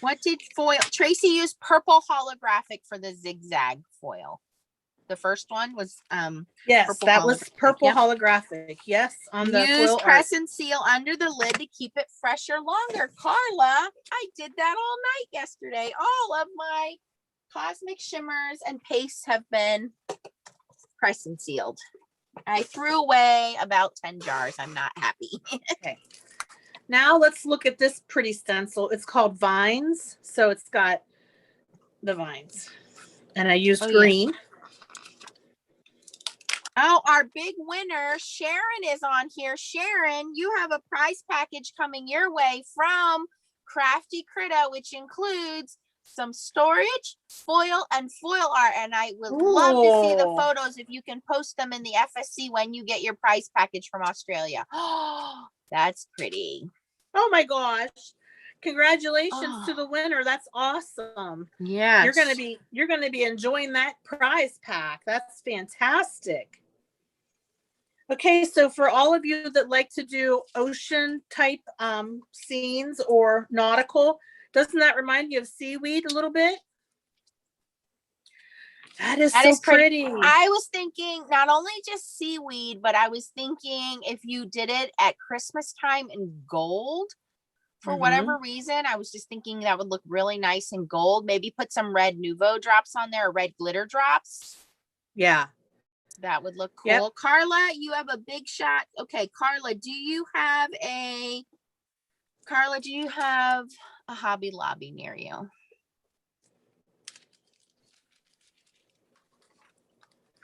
What did foil? Tracy used purple holographic for the zigzag foil. The first one was yes, that was purple holographic. Yes, on the use foil press art. and seal under the lid to keep it fresher longer. Carla, I did that all night yesterday. All of my cosmic shimmers and pastes have been press and sealed. I threw away about 10 jars. I'm not happy. Okay. Now let's look at this pretty stencil. It's called Vines. So it's got the vines. And I used green. Yeah. Oh, our big winner, Sharon, is on here. Sharon, you have a prize package coming your way from Crafty Critta, which includes some storage, foil, and foil art. And I would love to see the photos if you can post them in the FSC when you get your prize package from Australia. Oh, that's pretty. Oh my gosh. Congratulations to the winner. That's awesome. Yeah. You're going to be enjoying that prize pack. That's fantastic. Okay, so for all of you that like to do ocean type scenes or nautical, doesn't that remind you of seaweed a little bit? That is so pretty. I was thinking not only just seaweed, but I was thinking if you did it at Christmas time in gold, for whatever reason, I was just thinking that would look really nice in gold. Maybe put some red Nouveau drops on there, or red glitter drops. Yeah. That would look cool. Yep. Carla, you have a big shot. Okay, Carla, do you have a Hobby Lobby near you?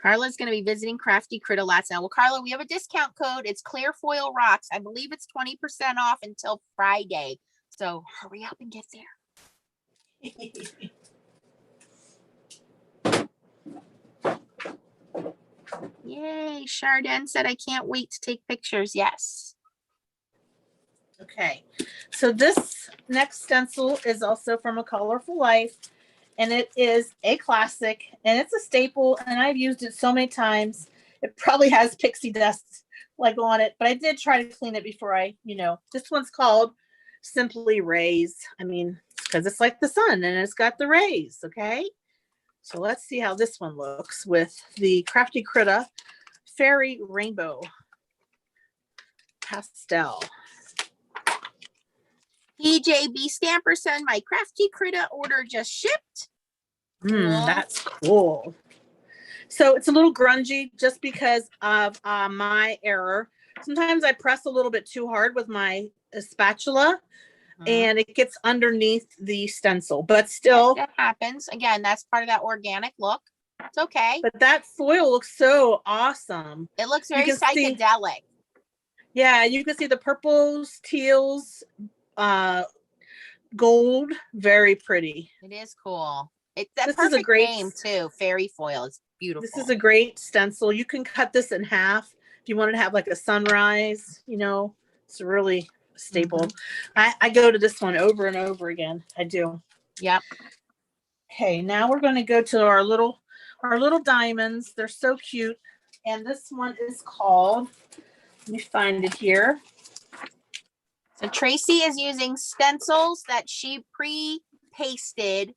Carla's going to be visiting Crafty Critta lots now. Well, Carla, we have a discount code. It's Clear Foil Rocks. I believe it's 20% off until Friday. So hurry up and get there. Yay. Chardin said, I can't wait to take pictures. Yes. Okay. So this next stencil is also from A Colorful Life. And it is a classic, and it's a staple, and I've used it so many times. It probably has pixie dust like on it, but I did try to clean it before this one's called Simply Rays. I mean, because it's like the sun, and it's got the rays, okay? So let's see how this one looks with the Crafty Critta Fairy Rainbow Pastel. PJB Stamper send my crafty critter order just shipped. That's cool. So it's a little grungy just because of my error. Sometimes I press a little bit too hard with my spatula and it gets underneath the stencil, but still. That happens. Again, that's part of that organic look. It's okay. But that foil looks so awesome. It looks very psychedelic. Yeah, you can see the purples, teals, gold, very pretty. It is cool. It's that perfect name too. Fairy foil. It's beautiful. This is a great stencil. You can cut this in half if you wanted to have like a sunrise. You know, it's really a staple. I go to this one over and over again. I do. Yep. Okay, now we're going to go to our little diamonds. They're so cute, and this one is called. Let me find it here. So Tracy is using stencils that she pre-pasted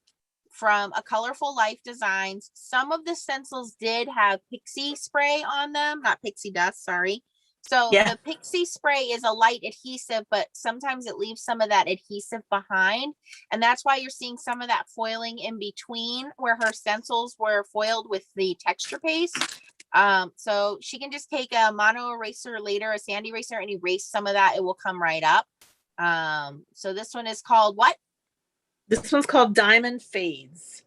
from A Colorful Life Designs. Some of the stencils did have pixie spray on them, not pixie dust, sorry. So the pixie spray is a light adhesive, but sometimes it leaves some of that adhesive behind. And that's why you're seeing some of that foiling in between where her stencils were foiled with the texture paste. So she can just take a mono eraser later, a sand eraser, and erase some of that. It will come right up. So this one is called what? This one's called Diamond Fades.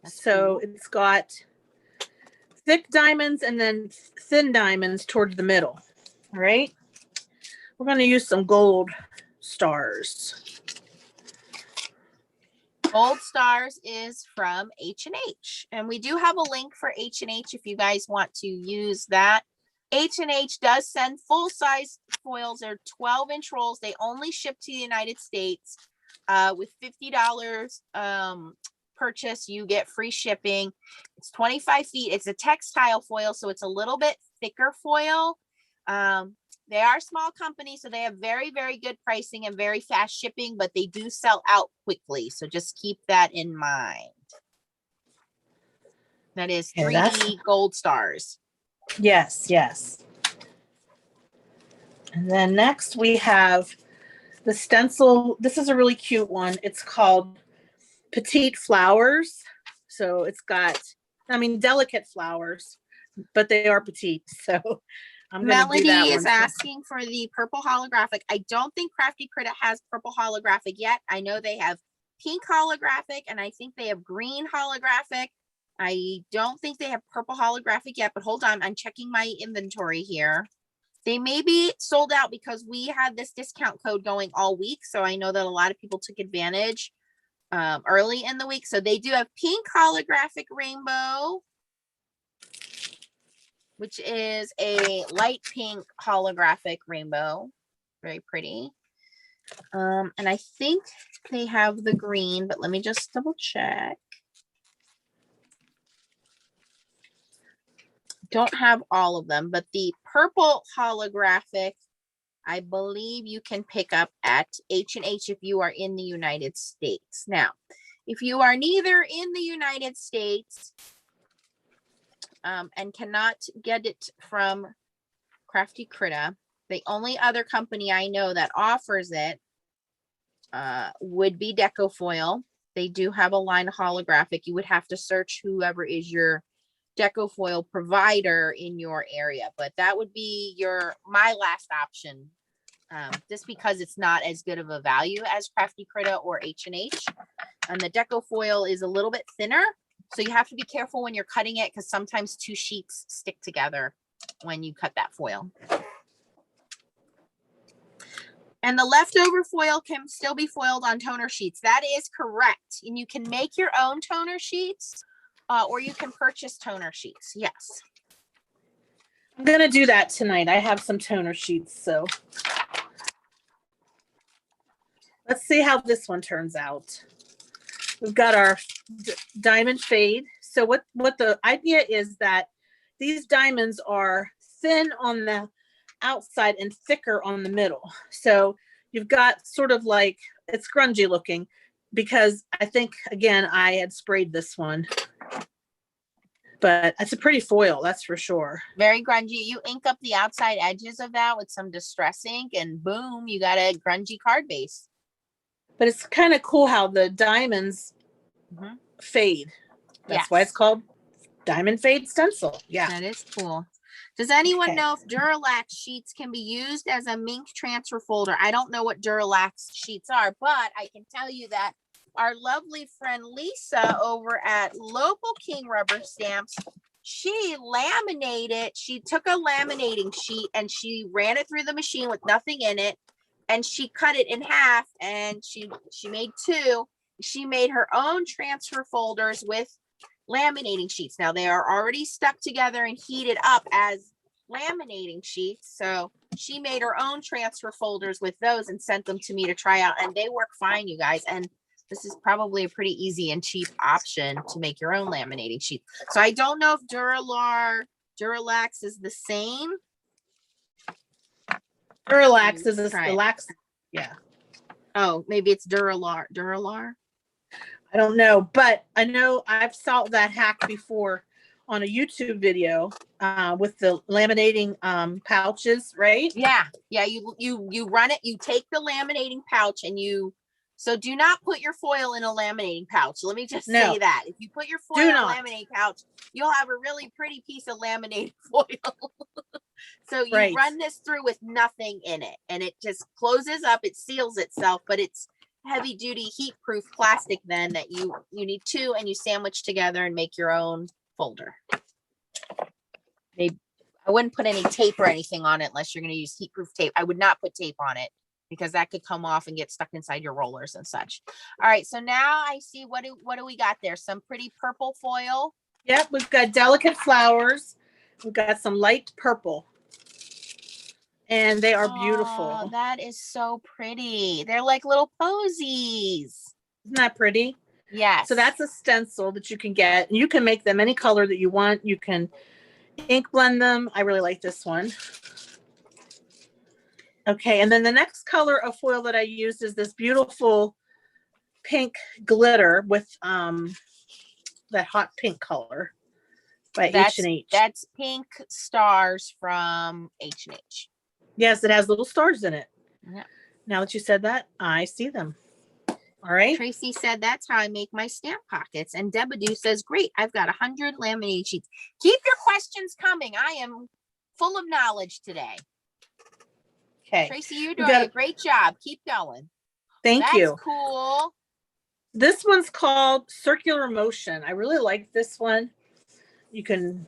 That's so cool. It's got thick diamonds and then thin diamonds towards the middle. All right. We're going to use some gold stars. Gold Stars is from H&H, and we do have a link for H&H if you guys want to use that. H&H does send full-size foils. They're 12-inch rolls. They only ship to the United States. With $50 purchase, you get free shipping. It's 25 feet. It's a textile foil, so it's a little bit thicker foil. They are a small company, so they have very, very good pricing and very fast shipping, but they do sell out quickly. So just keep that in mind. That is 3D Gold Stars. Yes, yes. And then next we have the stencil. This is a really cute one. It's called Petite Flowers. So it's got, delicate flowers, but they are petite. So Melody is asking for the purple holographic. I don't think Crafty Critter has purple holographic yet. I know they have pink holographic, and I think they have green holographic. I don't think they have purple holographic yet, but hold on. I'm checking my inventory here. They may be sold out because we had this discount code going all week. So I know that a lot of people took advantage early in the week. So they do have pink holographic rainbow, which is a light pink holographic rainbow. Very pretty. And I think they have the green, but let me just double check. Don't have all of them, but the purple holographic, I believe you can pick up at H&H if you are in the United States. Now, if you are neither in the United States and cannot get it from Crafty Critter, the only other company I know that offers it would be Decofoil. They do have a line of holographic. You would have to search whoever is your Decofoil provider in your area, but that would be my last option, just because it's not as good of a value as Crafty Critter or H&H, and the Decofoil is a little bit thinner, so you have to be careful when you're cutting it because sometimes two sheets stick together when you cut that foil. And the leftover foil can still be foiled on toner sheets. That is correct, and you can make your own toner sheets. Or you can purchase toner sheets. Yes. I'm going to do that tonight. I have some toner sheets. So let's see how this one turns out. We've got our diamond fade. So what the idea is that these diamonds are thin on the outside and thicker on the middle. So you've got sort of like, it's grungy looking because I think, again, I had sprayed this one. But it's a pretty foil, that's for sure. Very grungy. You ink up the outside edges of that with some distress ink, and boom, you got a grungy card base. But it's kind of cool how the diamonds fade. That's why it's called diamond fade stencil. Yeah. That is cool. Does anyone know if Duralax sheets can be used as a Mink transfer folder? I don't know what Duralax sheets are, but I can tell you that our lovely friend Lisa over at Local King Rubber Stamps, she laminated, she took a laminating sheet and she ran it through the machine with nothing in it. And she cut it in half and she made two. She made her own transfer folders with laminating sheets. Now they are already stuck together and heated up as laminating sheets. So she made her own transfer folders with those and sent them to me to try out. And they work fine, you guys. And this is probably a pretty easy and cheap option to make your own laminating sheet. So I don't know if Duralax is the same. Duralax is a relax. Yeah. Oh, maybe it's Duralar. I don't know, but I know I've saw that hack before on a YouTube video with the laminating pouches, right? Yeah. You run it. You take the laminating pouch and so do not put your foil in a laminating pouch. Let me just say that. If you put your foil in a laminating pouch, you'll have a really pretty piece of laminated foil. So you run this through with nothing in it and it just closes up. It seals itself, but it's heavy duty heat proof plastic then that you need two and you sandwich together and make your own folder. I wouldn't put any tape or anything on it unless you're going to use heat proof tape. I would not put tape on it because that could come off and get stuck inside your rollers and such. All right. So now I see what do we got there? Some pretty purple foil. Yep. We've got delicate flowers. We've got some light purple. And they are beautiful. Oh, that is so pretty. They're like little posies. Isn't that pretty? Yes. So that's a stencil that you can get. You can make them any color that you want. You can ink blend them. I really like this one. Okay, and then the next color of foil that I used is this beautiful pink glitter with that hot pink color by H&H. That's Pink Stars from H&H. Yes, it has little stars in it. Yeah. Now that you said that, I see them. All right. Tracy said, that's how I make my stamp pockets. And Debadoo says, great, I've got 100 laminated sheets. Keep your questions coming. I am full of knowledge today. Okay. Tracy, you're doing a great job. Keep going. Thank you. That's cool. This one's called Circular Motion. I really like this one. You can,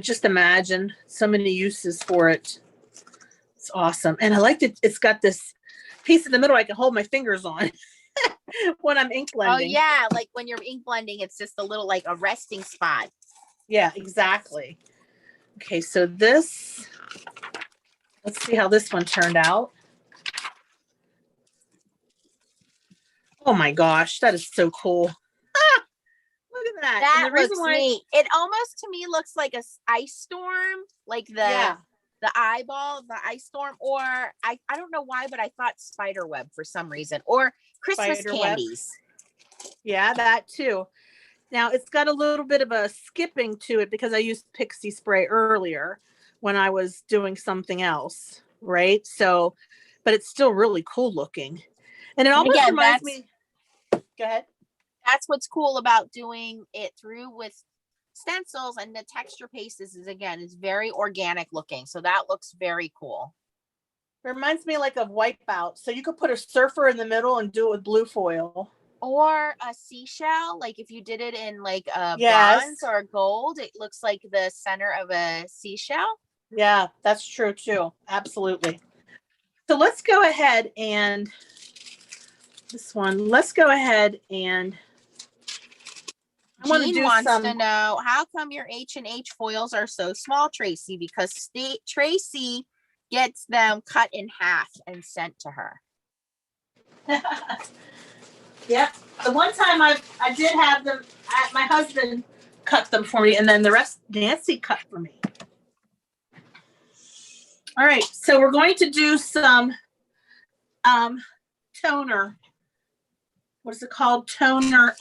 just imagine so many uses for it. It's awesome. And I like that it's got this piece in the middle I can hold my fingers on when I'm ink blending. Oh, yeah. Like when you're ink blending, it's just a little like a resting spot. Yeah, exactly. Okay, so this, let's see how this one turned out. Oh my gosh, that is so cool. Ah, look at that. That looks neat. It almost to me looks like a ice storm, like the eyeball of the ice storm, or I don't know why, but I thought spider web for some reason, or Christmas candies. Yeah, that too. Now it's got a little bit of a skipping to it because I used pixie spray earlier when I was doing something else, right? So, but it's still really cool looking. And it almost reminds me. Go ahead. That's what's cool about doing it through with stencils, and the texture paste is very organic looking. So that looks very cool. It reminds me like of Wipeout. So you could put a surfer in the middle and do it with blue foil. Or a seashell, like if you did it in like a bronze or gold, it looks like the center of a seashell. Yeah, that's true too. Absolutely. So let's go ahead and Jean wants to know, how come your H&H foils are so small, Tracy? Because Tracy gets them cut in half and sent to her. Yeah, the one time I did have them, my husband cut them for me, and then the rest Nancy cut for me. All right, so we're going to do some toner. What is it called? Toner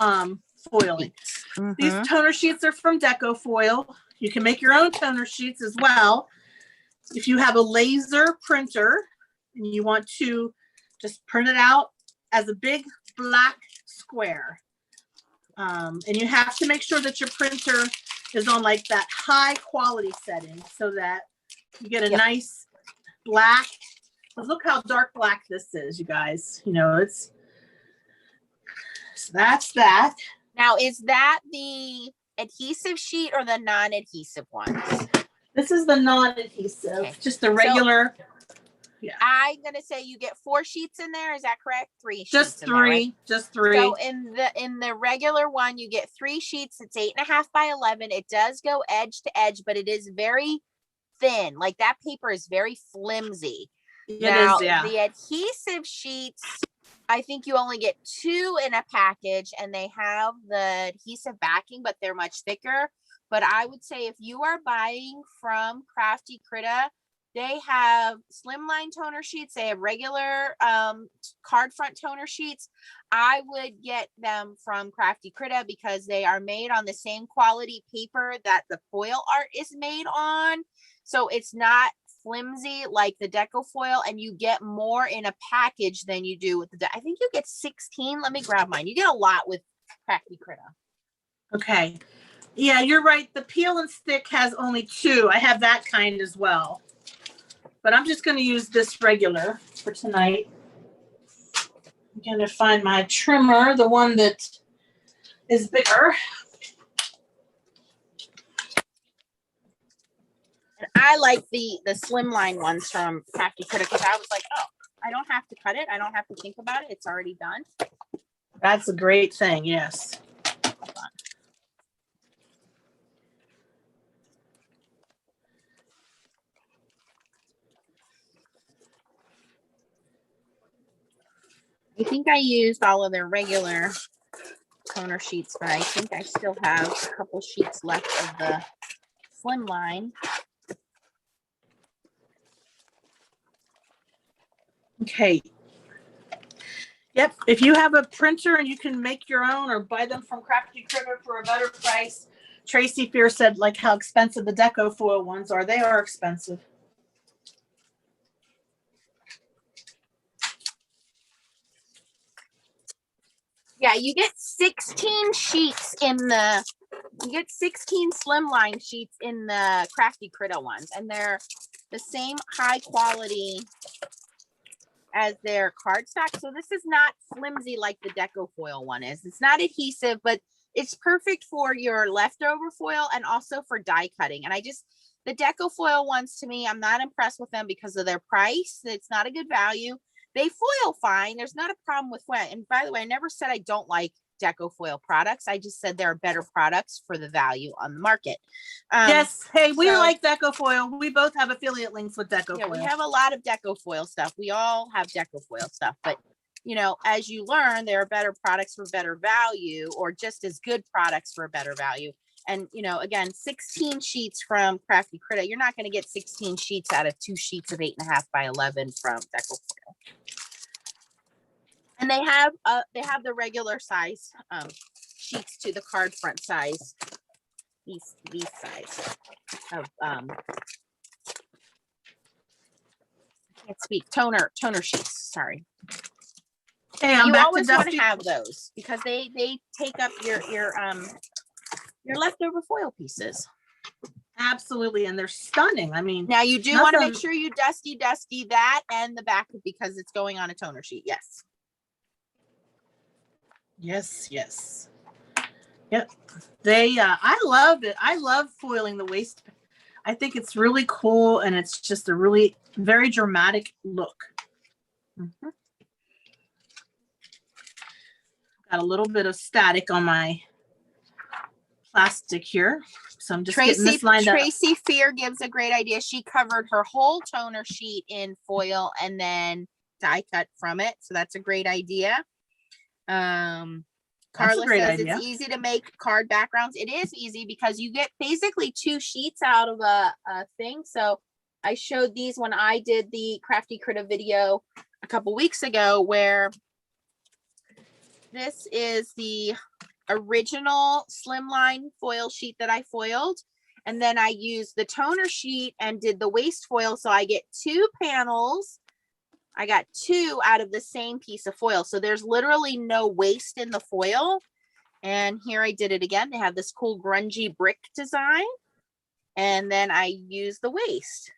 foiling. Mm-hmm. These toner sheets are from Deco Foil. You can make your own toner sheets as well. If you have a laser printer and you want to just print it out as a big black square. And you have to make sure that your printer is on like that high quality setting so that you get a nice black. Look how dark black this is, you guys. You know, it's, so that's that. Now, is that the adhesive sheet or the non-adhesive ones? This is the non-adhesive, Okay. just the regular. So, I'm gonna say you get 4 sheets in there. Is that correct? 3 sheets. Just 3. There, right? Just 3. So in the regular one, you get 3 sheets. It's 8.5 by 11. It does go edge to edge, but it is very thin. Like that paper is very flimsy. Now, the adhesive sheets, I think you only get 2 in a package, and they have the adhesive backing, but they're much thicker. But I would say if you are buying from Crafty Critta, they have slimline toner sheets. They have regular card front toner sheets. I would get them from Crafty Critta because they are made on the same quality paper that the foil art is made on. So it's not flimsy like the deco foil, and you get more in a package than you do with the I think you get 16. Let me grab mine. You get a lot with Crafty Critta. Okay. Yeah, you're right. The peel and stick has only 2. I have that kind as well. But I'm just going to use this regular for tonight. I'm going to find my trimmer, the one that is bigger. And I like the slimline ones from Crafty Critta because I was like, oh, I don't have to cut it. I don't have to think about it. It's already done. That's a great thing. Yes. I think I used all of their regular toner sheets, but I think I still have a couple sheets left of the slimline. Okay. Yep. If you have a printer and you can make your own or buy them from Crafty Critta for a better price, Tracy Fear said like how expensive the deco foil ones are. They are expensive. Yeah, you get 16 sheets in the, you get 16 slimline sheets in the Crafty Critta ones, and they're the same high quality as their cardstock. So this is not flimsy like the deco foil one is. It's not adhesive, but it's perfect for your leftover foil and also for die cutting. And the deco foil ones, to me, I'm not impressed with them because of their price. It's not a good value. They foil fine. There's not a problem with foil. And by the way, I never said I don't like deco foil products. I just said there are better products for the value on the market. Yes. Hey, we like deco foil. We both have affiliate links with deco foil. We have a lot of deco foil stuff. We all have deco foil stuff, but you know, as you learn, there are better products for better value, or just as good products for a better value. And, you know, again, 16 sheets from Crafty Critta. You're not going to get 16 sheets out of 2 sheets of 8.5 by 11 from deco foil. And they have the regular size sheets to the card front size. These size of I can't speak, toner sheets. Sorry. Hey, I'm you back always to want to Dusty. have those because they take up your leftover foil pieces. Absolutely, and they're stunning. I mean, now you do want to make sure you dusty that and the back because it's going on a toner sheet. Yes. Yes. Yep. They I love it. I love foiling the waste. I think it's really cool, and it's just a really very dramatic look. Mm-hmm. Got a little bit of static on my plastic here, so I'm just getting this lined up. Tracy Fear gives a great idea. She covered her whole toner sheet in foil and then die cut from it, so that's a great idea. Carla says it's easy to make card backgrounds. It is easy because you get basically 2 sheets out of a thing. So I showed these when I did the Crafty Critta video a couple weeks ago, where this is the original slimline foil sheet that I foiled. And then I used the toner sheet and did the waste foil. So I get 2 panels I got 2 out of the same piece of foil. So there's literally no waste in the foil. And here I did it again. They have this cool grungy brick design. And then I use the waste.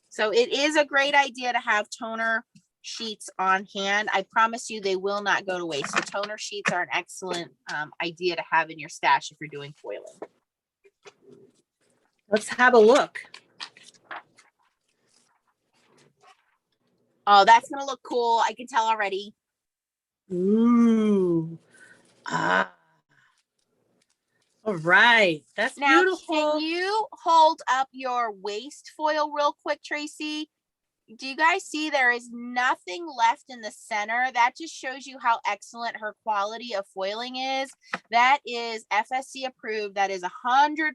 So it is a great idea to have toner sheets on hand. I promise you they will not go to waste. The toner sheets are an excellent idea to have in your stash if you're doing foiling. Let's have a look. Oh, that's going to look cool. I can tell already. Ooh. Ah. All right. That's Now, beautiful. can you hold up your waste foil real quick, Tracy? Do you guys see there is nothing left in the center? That just shows you how excellent her quality of foiling is. That is FSC approved. That is 100%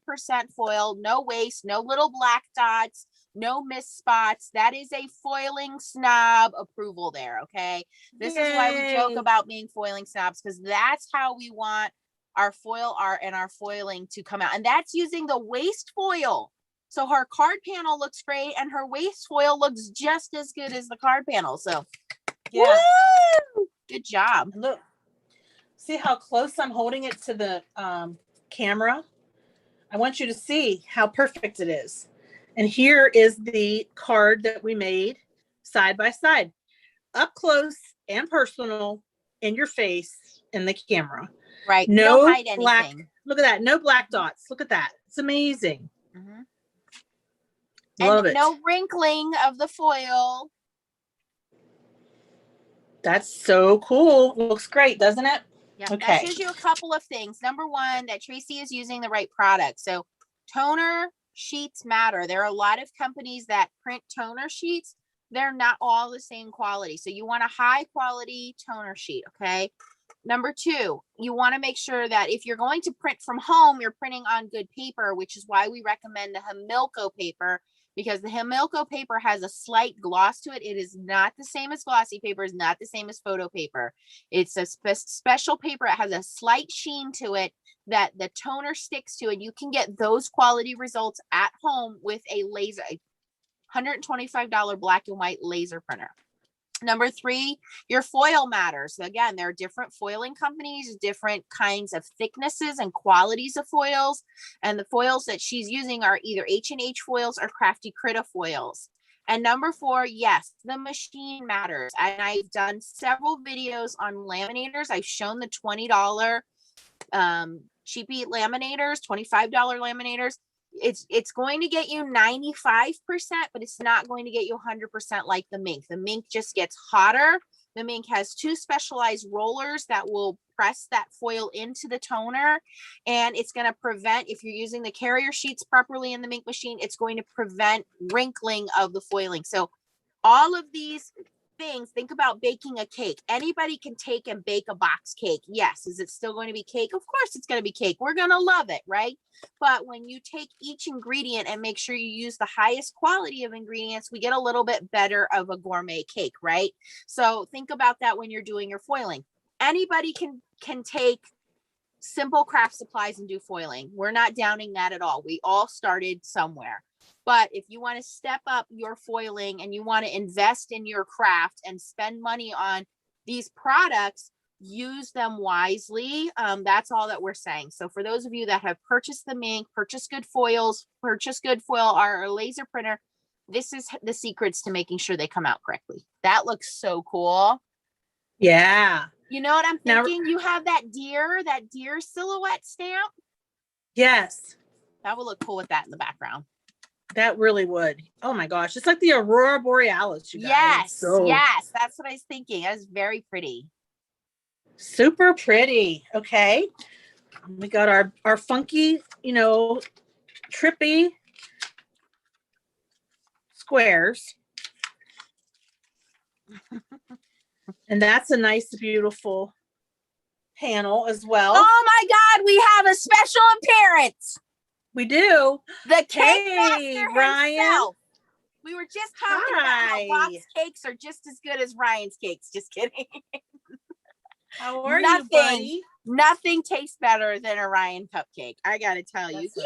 foil, no waste, no little black dots, no missed spots. That is a foiling snob approval there, okay? This is why we joke about being foiling snobs, because that's how we want our foil art and our foiling to come out. And that's using the waste foil. So her card panel looks great and her waste foil looks just as good as the card panel. So yeah, woo! Good job. Look, see how close I'm holding it to the camera? I want you to see how perfect it is. And here is the card that we made side by side, up close and personal, in your face, in the camera. Right. No Don't hide black. anything. Look at that. No black dots. Look at that. It's amazing. Mm-hmm. Love and it. No wrinkling of the foil. That's so cool. Looks great, doesn't it? Yeah. Okay. That shows you a couple of things. Number one, that Tracy is using the right product. So toner sheets matter. There are a lot of companies that print toner sheets. They're not all the same quality. So you want a high quality toner sheet. Okay. Number two, you want to make sure that if you're going to print from home, you're printing on good paper, which is why we recommend the Himilco paper, because the Himilco paper has a slight gloss to it. It is not the same as glossy paper, is not the same as photo paper. It's a special paper. It has a slight sheen to it that the toner sticks to, and you can get those quality results at home with a laser, a $125 black and white laser printer. Number three, your foil matters. Again, there are different foiling companies, different kinds of thicknesses and qualities of foils. And the foils that she's using are either H&H foils or Crafty Critta foils. And number four, yes, the machine matters. And I've done several videos on laminators. I've shown the $20 cheapy laminators, $25 laminators. It's going to get you 95%, but it's not going to get you 100% like the Mink. The Mink just gets hotter. The Mink has 2 specialized rollers that will press that foil into the toner, and it's going to prevent, if you're using the carrier sheets properly in the Mink machine, it's going to prevent wrinkling of the foiling. So all of these things, think about baking a cake. Anybody can take and bake a box cake. Yes. Is it still going to be cake? Of course it's going to be cake. We're going to love it, right? But when you take each ingredient and make sure you use the highest quality of ingredients, we get a little bit better of a gourmet cake, right? So think about that when you're doing your foiling. Anybody can take simple craft supplies and do foiling. We're not downing that at all. We all started somewhere. But if you want to step up your foiling and you want to invest in your craft and spend money on these products, use them wisely. That's all that we're saying. So for those of you that have purchased the Mink, purchase good foils, purchase good foil or laser printer, this is the secrets to making sure they come out correctly. That looks so cool. Yeah. You know what I'm thinking? Now, you have that deer silhouette stamp. Yes. That would look cool with that in the background. That really would. Oh my gosh. It's like the Aurora Borealis. You guys. Yes. That's what I was thinking. That was very pretty. Super pretty. Okay. We got our funky, trippy squares. And that's a nice, beautiful panel as well. Oh my God. We have a special appearance. We do. The cake master Ryan. himself. We were just talking about how Bob's cakes are just as good as Ryan's cakes. Just kidding. How are you, buddy? Nothing tastes better than a Ryan cupcake. I got to tell you. Yay,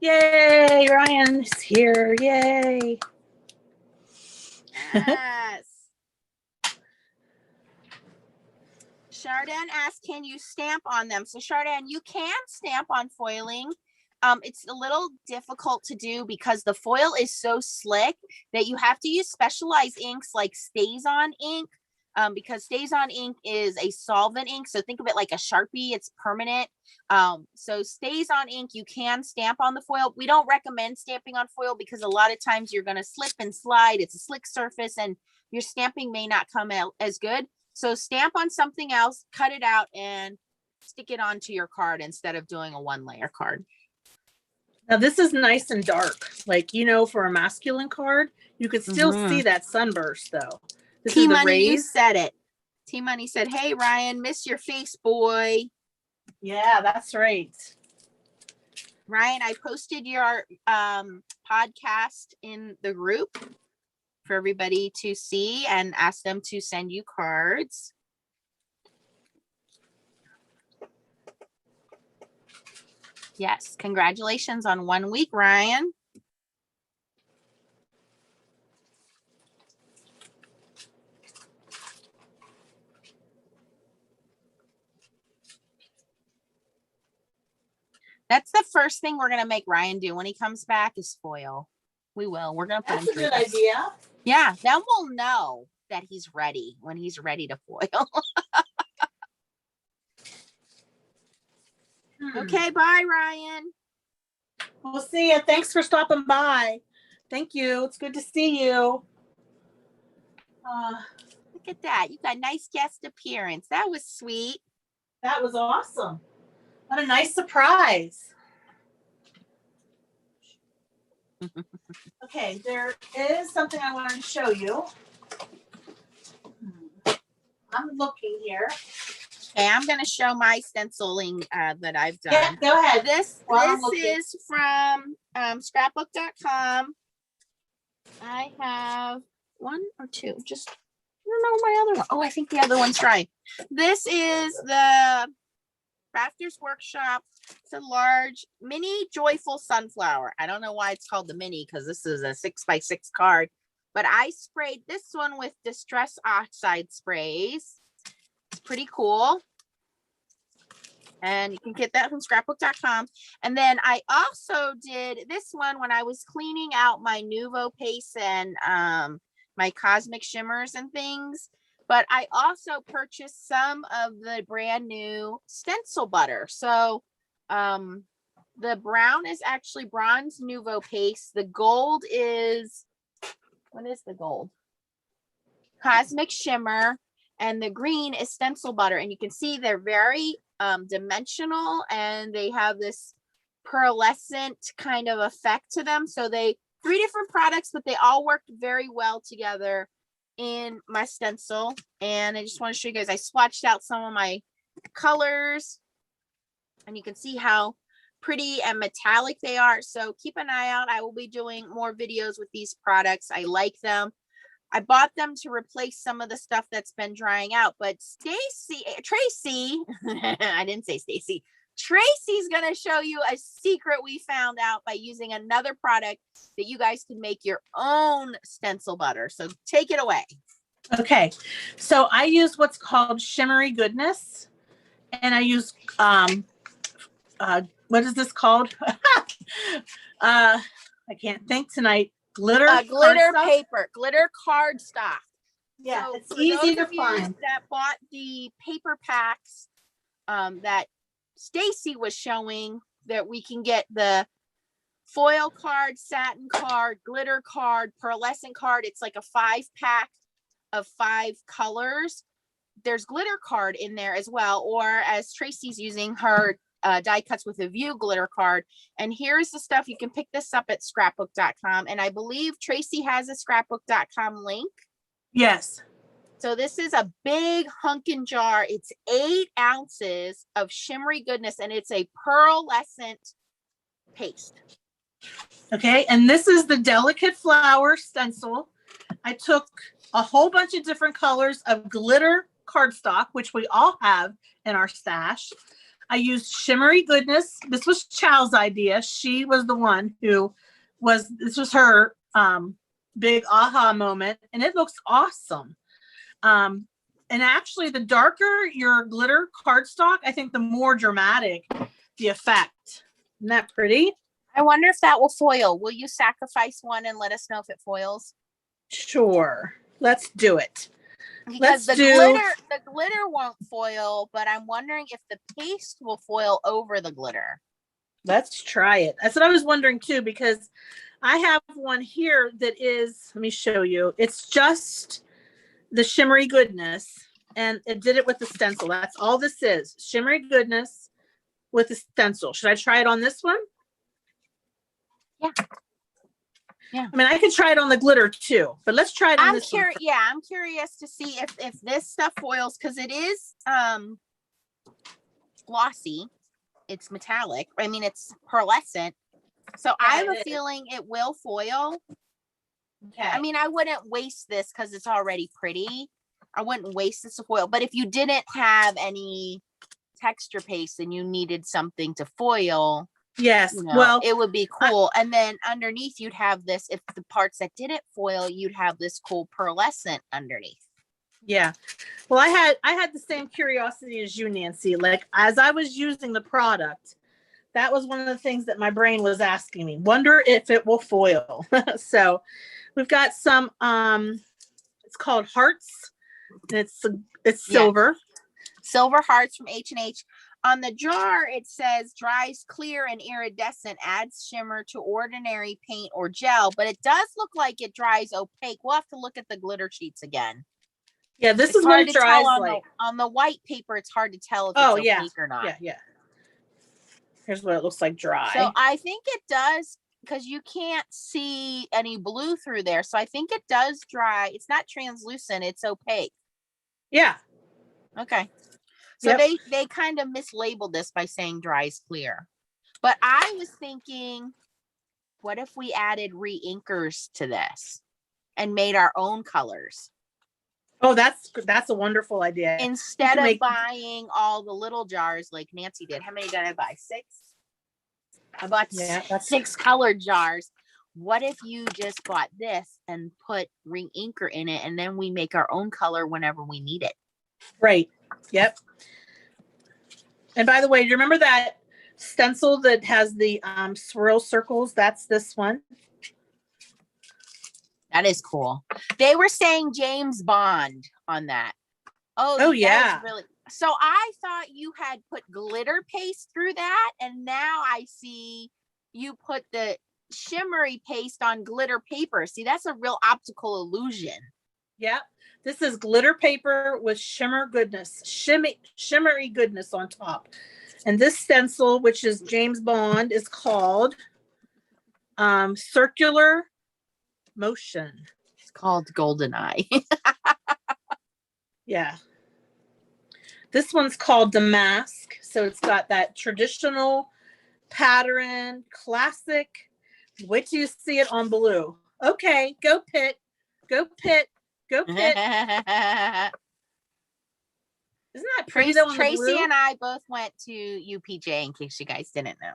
Ryan! Yay, Ryan's here. Yay. Yes. Chardin asked, can you stamp on them? So Chardin, you can stamp on foiling. It's a little difficult to do because the foil is so slick that you have to use specialized inks like StazOn ink, because StazOn ink is a solvent ink. So think of it like a Sharpie, it's permanent. So StazOn ink, you can stamp on the foil. We don't recommend stamping on foil because a lot of times you're going to slip and slide. It's a slick surface and your stamping may not come out as good. So stamp on something else, cut it out and stick it onto your card instead of doing a 1-layer card. Now this is nice and dark. Like, you know, for a masculine card, you could still see that sunburst though. T Money, you said it. T Money said, hey Ryan, miss your face, boy. Yeah, that's right. Ryan, I posted your podcast in the group for everybody to see and ask them to send you cards. Yes, congratulations on 1 week, Ryan. That's the first thing we're going to make Ryan do when he comes back is foil. We will. We're going to put him through. That's a good idea. Yeah, then we'll know that he's ready when he's ready to foil. Okay, bye, Ryan. We'll see you. Thanks for stopping by. Thank you. It's good to see you. Look at that. You got a nice guest appearance. That was sweet. That was awesome. What a nice surprise. Okay, there is something I wanted to show you. I'm looking here. Okay, I'm going to show my stenciling that I've done. Yeah, go ahead. This is from scrapbook.com. I have 1 or 2. Just, I don't know my other one. Oh, I think the other one's dry. This is the Crafters Workshop. It's a large mini joyful sunflower. I don't know why it's called the mini because this is a 6x6 card, but I sprayed this one with Distress Oxide sprays. It's pretty cool. And you can get that from scrapbook.com. And then I also did this one when I was cleaning out my Nuvo paste and my cosmic shimmers and things. But I also purchased some of the brand new stencil butter. So the brown is actually bronze Nuvo paste. The gold is, what is the gold? Cosmic shimmer. And the green is stencil butter. And you can see they're very dimensional and they have this pearlescent kind of effect to them. So 3 different products, but they all worked very well together in my stencil. And I just want to show you guys, I swatched out some of my colors and you can see how pretty and metallic they are. So keep an eye out. I will be doing more videos with these products. I like them. I bought them to replace some of the stuff that's been drying out, but Tracy, I didn't say Stacy. Tracy's going to show you a secret we found out by using another product that you guys can make your own stencil butter. So take it away. Okay. So I use what's called Shimmery Goodness. And I use, what is this called? I can't think tonight. Glitter paper, glitter cardstock. Yeah, so it's easy to find. That bought the paper packs that Stacy was showing, that we can get the foil card, satin card, glitter card, pearlescent card. It's like a 5-pack of 5 colors. There's glitter card in there as well, or as Tracy's using her die cuts with a view glitter card. And here's the stuff. You can pick this up at scrapbook.com. And I believe Tracy has a scrapbook.com link. Yes. So this is a big hunkin' jar. It's 8 ounces of shimmery goodness, and it's a pearlescent paste. Okay. And this is the Delicate Flower stencil. I took a whole bunch of different colors of glitter cardstock, which we all have in our stash. I used Shimmery Goodness. This was Chow's idea. She was the one who this was her big aha moment, and it looks awesome. And actually, the darker your glitter cardstock, I think the more dramatic the effect. Isn't that pretty? I wonder if that will foil. Will you sacrifice one and let us know if it foils? Sure. Let's do it. Because the glitter won't foil, but I'm wondering if the paste will foil over the glitter. Let's try it. That's what I was wondering too, because I have one here that is, let me show you. It's just the Shimmery Goodness, and it did it with the stencil. That's all this is. Shimmery Goodness with the stencil. Should I try it on this one? Yeah. Yeah. I mean, I could try it on the glitter too, but let's try it on this one. Yeah, I'm curious to see if this stuff foils, because it is glossy. It's metallic. I mean, it's pearlescent. So yeah, I have a feeling it will foil. Okay. I mean, I wouldn't waste this because it's already pretty. I wouldn't waste this to foil. But if you didn't have any texture paste and you needed something to foil, yes, you know, well, it would be cool. And then underneath you'd have this, if the parts that didn't foil, you'd have this cool pearlescent underneath. Yeah. Well, I had the same curiosity as you, Nancy. Like, as I was using the product, that was one of the things that my brain was asking me. Wonder if it will foil. So we've got some it's called Hearts. It's silver. Silver hearts from H&H. On the jar, it says dries clear and iridescent, adds shimmer to ordinary paint or gel, but it does look like it dries opaque. We'll have to look at the glitter sheets again. Yeah, this is what it dries like. On the white paper, it's hard to tell if it's opaque or not. Yeah. Here's what it looks like dry. So I think it does, because you can't see any blue through there. So I think it does dry. It's not translucent, it's opaque. Yeah. Okay. So they kind of mislabeled this by saying dries clear. But I was thinking, what if we added re-inkers to this and made our own colors? Oh, that's a wonderful idea. Instead of buying all the little jars like Nancy did. How many did I buy? 6? I bought 6 colored jars. What if you just bought this and put re-inker in it, and then we make our own color whenever we need it? Right. Yep. And by the way, do you remember that stencil that has the swirl circles? That's this one. That is cool. They were saying James Bond on that. Oh yeah. Really. So I thought you had put glitter paste through that, and now I see you put the shimmery paste on glitter paper. See, that's a real optical illusion. Yep. This is glitter paper with shimmery goodness on top. And this stencil, which is James Bond, is called Circular Motion. It's called Goldeneye. Yeah. This one's called Damask. So it's got that traditional pattern, classic. Wait till you see it on blue. Okay, go Pitt. Go Pitt. Go Pitt. Isn't that pretty though? Tracy and I both went to UPJ, in case you guys didn't know.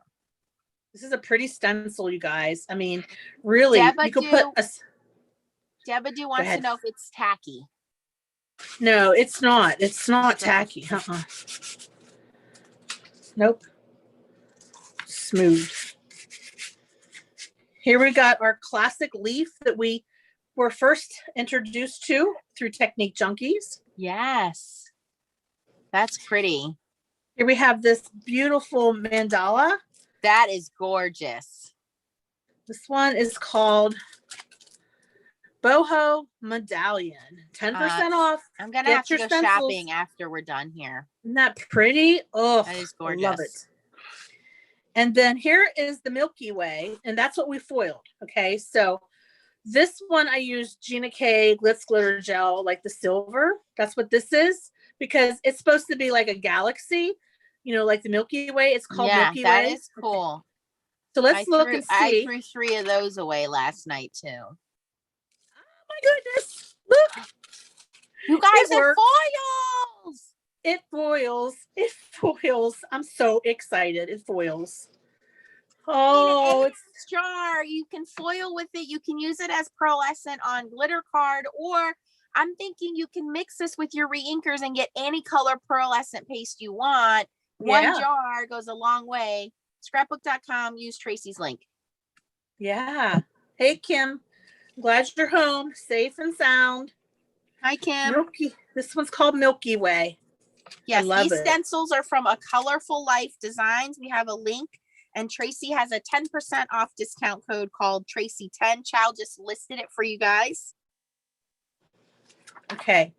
This is a pretty stencil, you guys. I mean, really, you could put a... Debadoo wants to know if it's tacky. No, it's not. It's not tacky. Nope. Smooth. Here we got our classic leaf that we were first introduced to through Technique Junkies. Yes. That's pretty. Here we have this beautiful mandala. That is gorgeous. This one is called Boho Medallion. 10% off. I'm going to have to go shopping after we're done here. Isn't that pretty? Oh, that is gorgeous. I love it. And then here is the Milky Way, and that's what we foiled. Okay, so this one I used Gina K Glitz Glitter Gel, like the silver. That's what this is, because it's supposed to be like a galaxy, you know, like the Milky Way. It's called Milky Way. Yeah, that is cool. So let's look and see. I threw 3 of those away last night too. Oh my goodness! Look, you guys, it foils. It foils. It foils. I'm so excited. It foils. Oh, Oh, it's jar. You can foil with it. You can use it as pearlescent on glitter card, or I'm thinking you can mix this with your reinkers and get any color pearlescent paste you want. One yeah. jar goes a long way. Scrapbook.com. Use Tracy's link. Yeah. Hey, Kim. Glad you're home, safe and sound. Hi, Kim. Milky. This one's called Milky Way. Yes, love these it. stencils are from A Colorful Life Designs. We have a link, and Tracy has a 10% off discount code called Tracy10. Chow just listed it for you guys. Okay.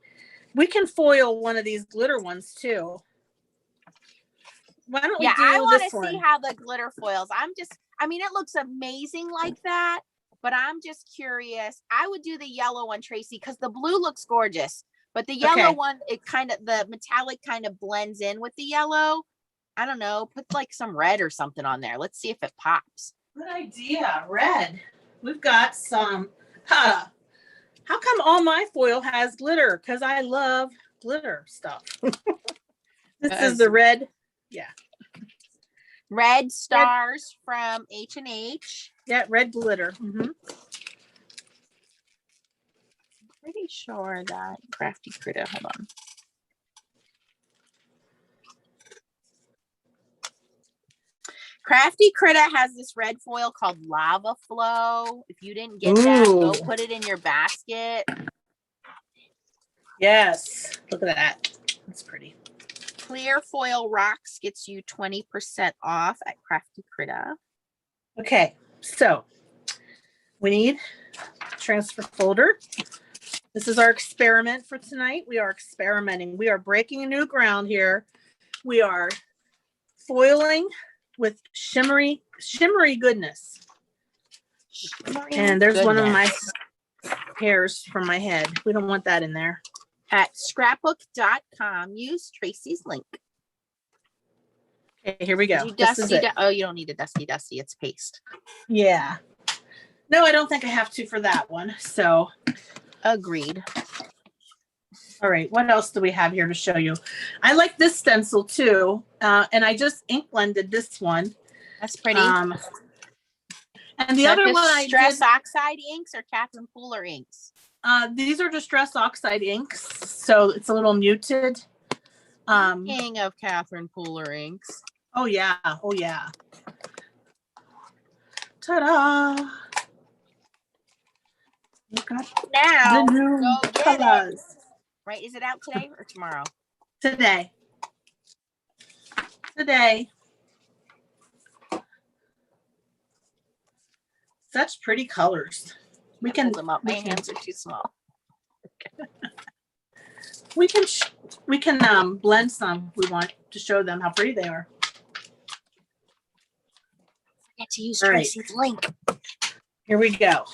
We can foil one of these glitter ones too. Why don't we do I want this to one? see how the glitter foils. I mean, it looks amazing like that, but I'm just curious. I would do the yellow one, Tracy, because the blue looks gorgeous, but the yellow Okay. one, the metallic kind of blends in with the yellow. I don't know, put like some red or something on there. Let's see if it pops. Good idea. Red. We've got some. How come all my foil has glitter? Because I love glitter stuff. This is the red. Yeah. Red stars from H&H. Yeah, red glitter. Pretty sure that Crafty Critter. Hold on. Crafty Critter has this red foil called Lava Flow. If you didn't get that, go put it in your basket. Yes. Look at that. That's pretty. Clear Foil Rocks gets you 20% off at Crafty Critter. Okay. So we need a transfer folder. This is our experiment for tonight. We are experimenting. We are breaking new ground here. We are foiling with shimmery goodness. And there's one of my hairs from my head. We don't want that in there. At scrapbook.com, use Tracy's link. Okay, here we go. You don't need a dusty. It's paste. Yeah. No, I don't think I have to for that one. So agreed. All right, what else do we have here to show you? I like this stencil too, and I just ink blended this one. That's pretty. And the other one I Distress Oxide inks or Catherine Pooler inks? These are Distress Oxide inks, so it's a little muted. King of Catherine Pooler inks. Oh yeah, oh yeah. Ta-da! Look at now the new go get colors. It. Right? Is it out today or tomorrow? Today. Today. Such pretty colors. We can hold them up. My hands are too small. We can blend some. We want to show them how pretty they are. Forget to use Tracy's link. Here we go.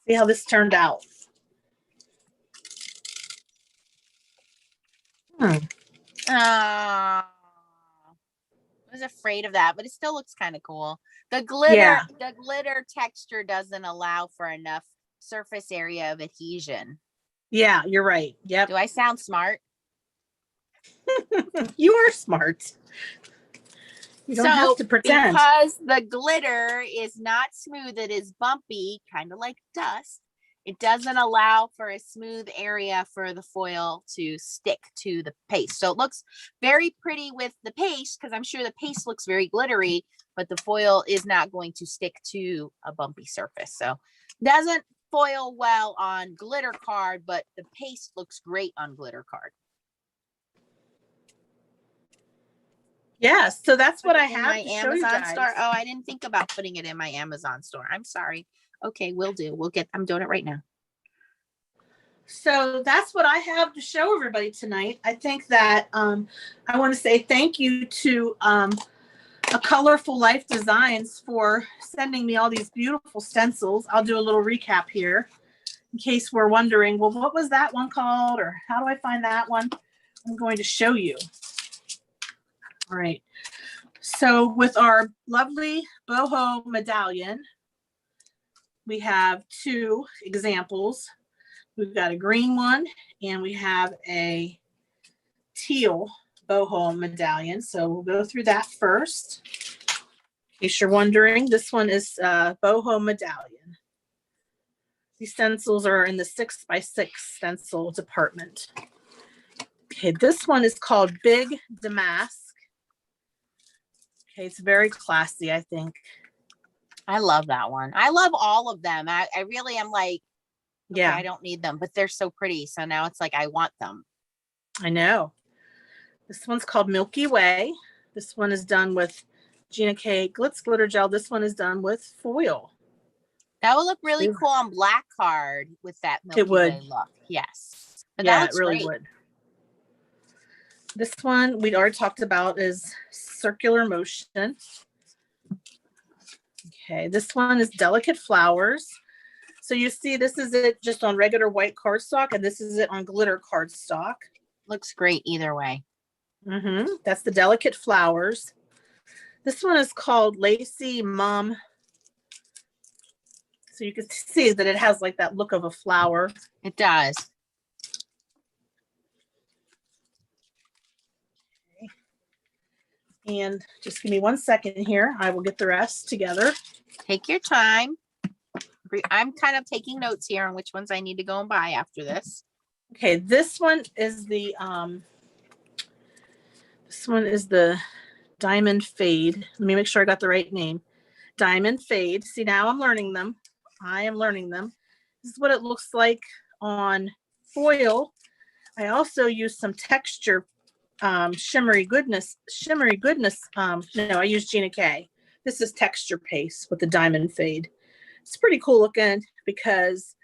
See how this turned out. I was afraid of that, but it still looks kind of cool. The glitter texture doesn't allow for enough surface area of adhesion. Yeah, you're right. Yep. Do I sound smart? You are smart. You don't have to pretend. Because the glitter is not smooth, it is bumpy, kind of like dust. It doesn't allow for a smooth area for the foil to stick to the paste. So it looks very pretty with the paste because I'm sure the paste looks very glittery, but the foil is not going to stick to a bumpy surface. So doesn't foil well on glitter card, but the paste looks great on glitter card. Yeah, so that's what I have my to Amazon show you guys. store. Oh, I didn't think about putting it in my Amazon store. I'm sorry. Okay, we'll do. I'm doing it right now. So that's what I have to show everybody tonight. I think that I want to say thank you to A Colorful Life Designs for sending me all these beautiful stencils. I'll do a little recap here in case we're wondering, well, what was that one called? Or how do I find that one? I'm going to show you. All right. So with our lovely boho medallion, we have two examples. We've got a green one and we have a teal boho medallion. So we'll go through that first. In case you're wondering, this one is boho medallion. These stencils are in the 6x6 stencil department. Okay, this one is called Big Damask. Okay, it's very classy, I think. I love that one. I love all of them. I really am like, okay, Yeah, I don't need them, but they're so pretty. So now it's like, I want them. I know. This one's called Milky Way. This one is done with Gina K Glitz Glitter Gel. This one is done with foil. That would look really cool on black card with that Milky would. Way look. Yes. But Yeah, that looks it really great. would. This one we'd already talked about is Circular Motion. Okay, this one is Delicate Flowers. So you see, this is it just on regular white cardstock, and this is it on glitter cardstock. Looks great either way. That's the Delicate Flowers. This one is called Lacy Mom. So you can see that it has like that look of a flower. It does. And just give me 1 second here. I will get the rest together. Take your time. I'm kind of taking notes here on which ones I need to go and buy after this. Okay, this one is the Diamond Fade. Let me make sure I got the right name. Diamond Fade. See, now I'm learning them. I am learning them. This is what it looks like on foil. I also use some texture shimmery goodness. No, I use Gina K. This is texture paste with the Diamond Fade. It's pretty cool looking because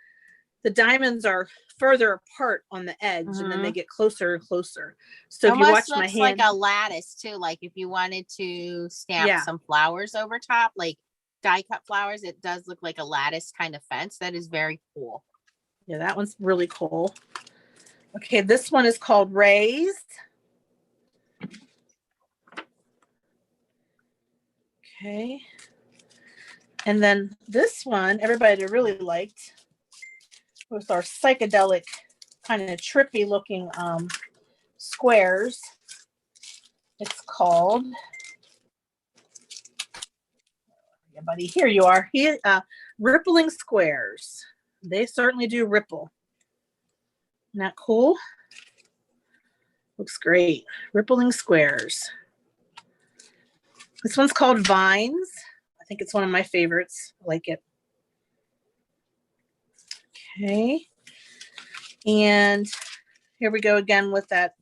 the diamonds are further apart on the edge, and then they get closer and closer. So if you watch my hand, like a lattice too. Like if you wanted to stamp some flowers over top, like die cut flowers, it does look like a lattice kind of fence. That is very cool. Yeah, that one's really cool. Okay, this one is called Raised. Okay. And then this one, everybody really liked, was our psychedelic, kind of trippy looking squares. It's called, yeah, buddy, here you are. Rippling Squares. They certainly do ripple. Isn't that cool? Looks great. Rippling Squares. This one's called Vines. I think it's one of my favorites. I like it. Okay. And here we go again with that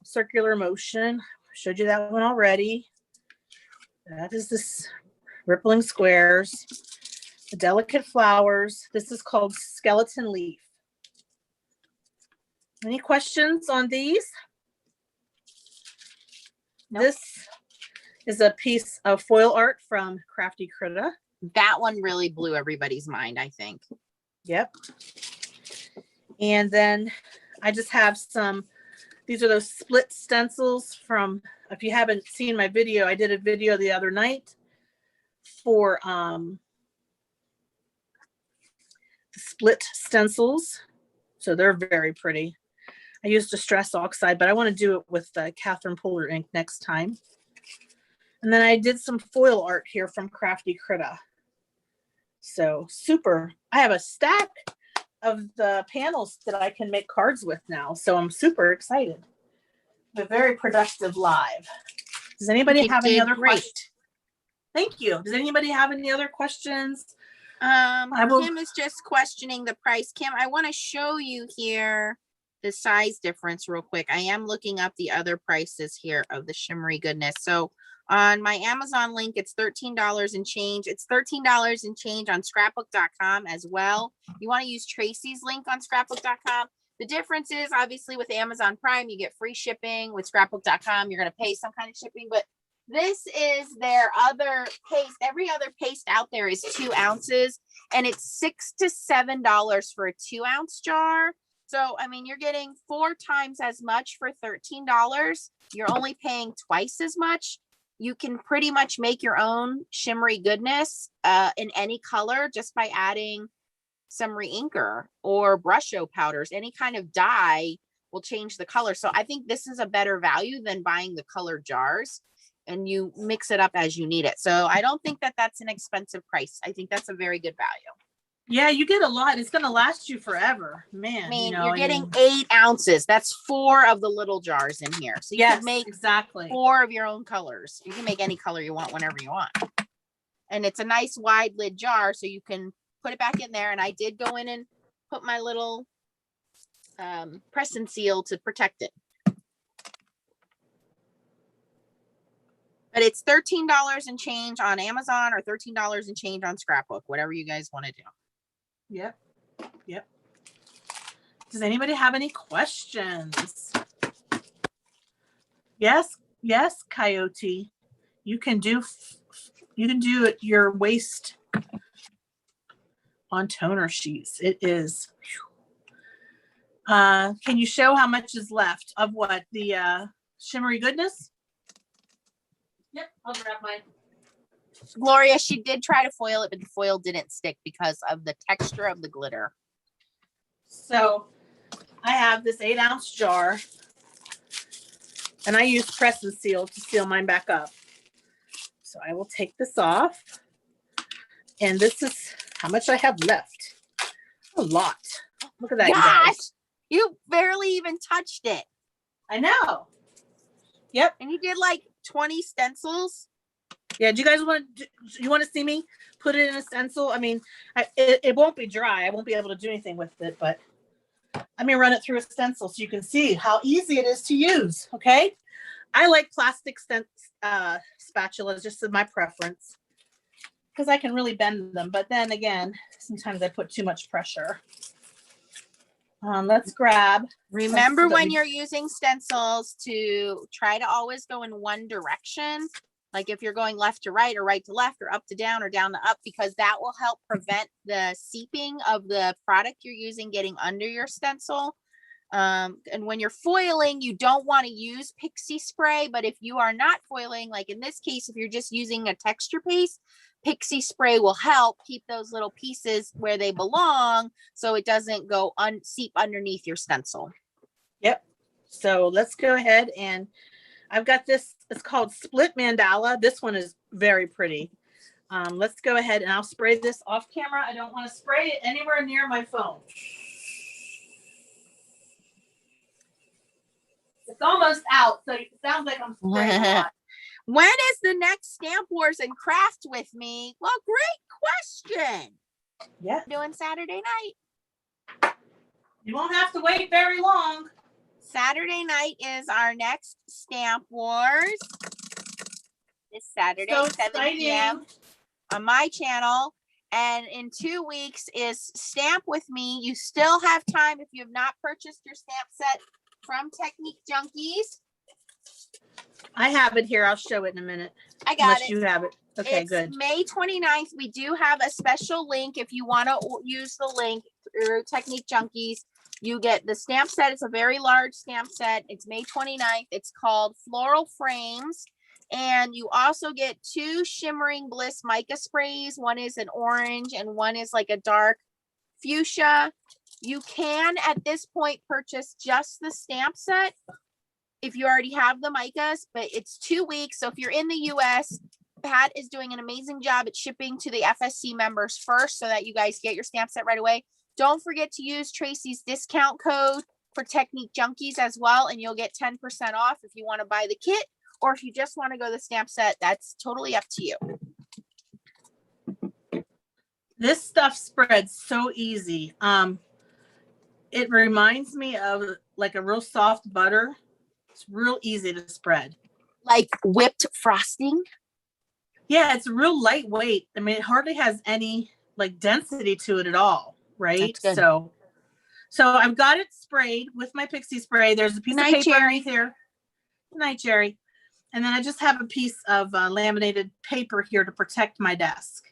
Circular Motion. I showed you that one already. That is this Rippling Squares. The Delicate Flowers. This is called Skeleton Leaf. Any questions on these? Nope. This is a piece of foil art from Crafty Critta. That one really blew everybody's mind, I think. Yep. And then I just have some, these are those split stencils from, if you haven't seen my video, I did a video the other night for split stencils. So they're very pretty. I used Distress Oxide, but I want to do it with Catherine Puller ink next time. And then I did some foil art here from Crafty Critta. So super. I have a stack of the panels that I can make cards with now. So I'm super excited. A very productive live. Does anybody have any other questions? Thank you. Does anybody have any other questions? Kim is just questioning the price. Kim, I want to show you here the size difference real quick. I am looking up the other prices here of the shimmery goodness. So on my Amazon link, it's $13 and change. It's $13 and change on scrapbook.com as well. You want to use Tracy's link on scrapbook.com. The difference is obviously with Amazon Prime, you get free shipping. With scrapbook.com, you're going to pay some kind of shipping, but this is their other paste. Every other paste out there is 2 ounces, and it's $6 to $7 for a 2-ounce jar. So, I mean, you're getting 4 times as much for $13. You're only paying twice as much. You can pretty much make your own shimmery goodness in any color just by adding some reinker or brush show powders, any kind of dye will change the color. So I think this is a better value than buying the color jars, and you mix it up as you need it. So I don't think that that's an expensive price. I think that's a very good value. Yeah, you get a lot. It's going to last you forever, man. I mean, you know, you're getting 8 ounces. That's 4 of the little jars in here. So you can make exactly 4 of your own colors. You can make any color you want whenever you want. And it's a nice wide lid jar, so you can put it back in there. And I did go in and put my little press and seal to protect it. But it's $13 and change on Amazon or $13 and change on Scrapbook, whatever you guys want to do. Yep. Does anybody have any questions? Yes, Coyote. You can do it your waist on toner sheets. It is. Can you show how much is left of what? The shimmery goodness? Yep, I'll grab mine. Gloria, she did try to foil it, but the foil didn't stick because of the texture of the glitter. So I have this 8-ounce jar, and I use press and seal to seal mine back up. So I will take this off, and this is how much I have left. A lot. Look at that, Gosh, guys. you barely even touched it. I know. Yep. And you did like 20 stencils. Yeah, do you guys want to see me put it in a stencil? I mean, it won't be dry. I won't be able to do anything with it, but let me run it through a stencil so you can see how easy it is to use, okay? I like plastic spatulas, just as my preference, because I can really bend them. But then again, sometimes I put too much pressure. Let's grab. Remember when you're using stencils to try to always go in one direction. Like if you're going left to right or right to left or up to down or down to up, because that will help prevent the seeping of the product you're using getting under your stencil. And when you're foiling, you don't want to use pixie spray, but if you are not foiling, like in this case, if you're just using a texture paste, pixie spray will help keep those little pieces where they belong so it doesn't go seep underneath your stencil. Yep. So let's go ahead, and I've got this. It's called Split Mandala. This one is very pretty. Let's go ahead, and I'll spray this off camera. I don't want to spray it anywhere near my phone. It's almost out, so it sounds like I'm spraying a lot. When is the next Stamp Wars and Craft with me? Well, great question. Yeah. Doing Saturday night. You won't have to wait very long. Saturday night is our next Stamp Wars. This Saturday, So 7 p.m. on my channel. And in 2 weeks is Stamp With Me. You still have time if you have not purchased your stamp set from Technique Junkies. I have it here. I'll show it in a minute. I got Unless it. you have it. Okay, It's good. May 29th. We do have a special link. If you want to use the link through Technique Junkies, you get the stamp set. It's a very large stamp set. It's May 29th. It's called Floral Frames. And you also get 2 Shimmering Bliss mica sprays. One is an orange and one is like a dark fuchsia. You can at this point purchase just the stamp set if you already have the micas, but it's 2 weeks. So if you're in the US, Pat is doing an amazing job at shipping to the FSC members first so that you guys get your stamp set right away. Don't forget to use Tracy's discount code for Technique Junkies as well, and you'll get 10% off if you want to buy the kit, or if you just want to go the stamp set, that's totally up to you. This stuff spreads so easy. It reminds me of like a real soft butter. It's real easy to spread. Like whipped frosting? Yeah, it's real lightweight. I mean, it hardly has any like density to it at all, right? So I've got it sprayed with my pixie spray. There's a piece of paper underneath here. Good night, Jerry. And then I just have a piece of laminated paper here to protect my desk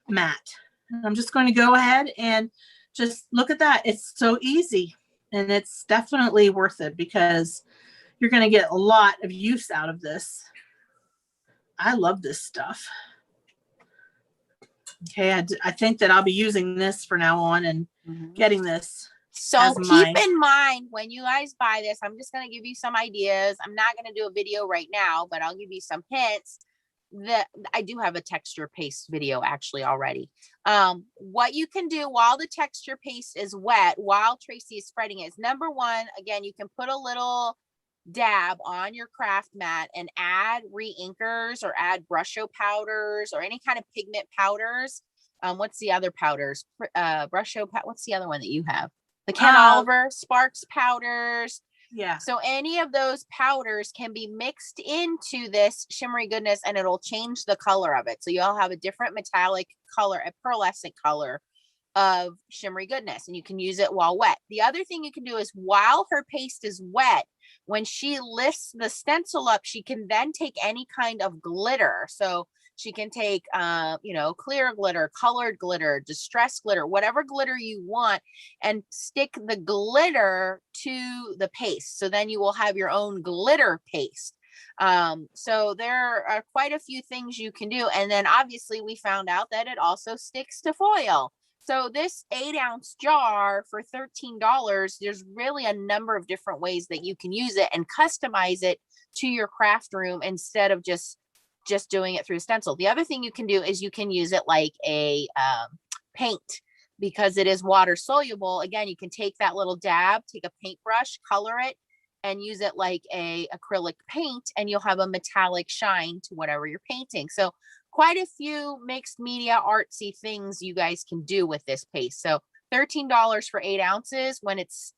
mat. And I'm just going to go ahead and just look at that. It's so easy, and it's definitely worth it because you're going to get a lot of use out of this. I love this stuff. Okay, I think that I'll be using this for now on and getting this So as keep mine. in mind when you guys buy this, I'm just going to give you some ideas. I'm not going to do a video right now, but I'll give you some hints. That I do have a texture paste video actually already. What you can do while the texture paste is wet, while Tracy is spreading it, is number one, again, you can put a little dab on your craft mat and add re-inkers or add brush show powders or any kind of pigment powders. What's the other powders? Brush show, what's the other one that you have? The Ken Oliver Sparks powders. Yeah. So any of those powders can be mixed into this shimmery goodness and it'll change the color of it. So you'll have a different metallic color, a pearlescent color of shimmery goodness, and you can use it while wet. The other thing you can do is while her paste is wet, when she lifts the stencil up, she can then take any kind of glitter. So she can take, clear glitter, colored glitter, distressed glitter, whatever glitter you want, and stick the glitter to the paste. So then you will have your own glitter paste. So there are quite a few things you can do. And then obviously we found out that it also sticks to foil. So this 8-ounce jar for $13, there's really a number of different ways that you can use it and customize it to your craft room instead of just doing it through stencil. The other thing you can do is you can use it like a paint because it is water soluble. Again, you can take that little dab, take a paintbrush, color it, and use it like a acrylic paint, and you'll have a metallic shine to whatever you're painting. So quite a few mixed media artsy things you guys can do with this paste. So $13 for 8 ounces when it's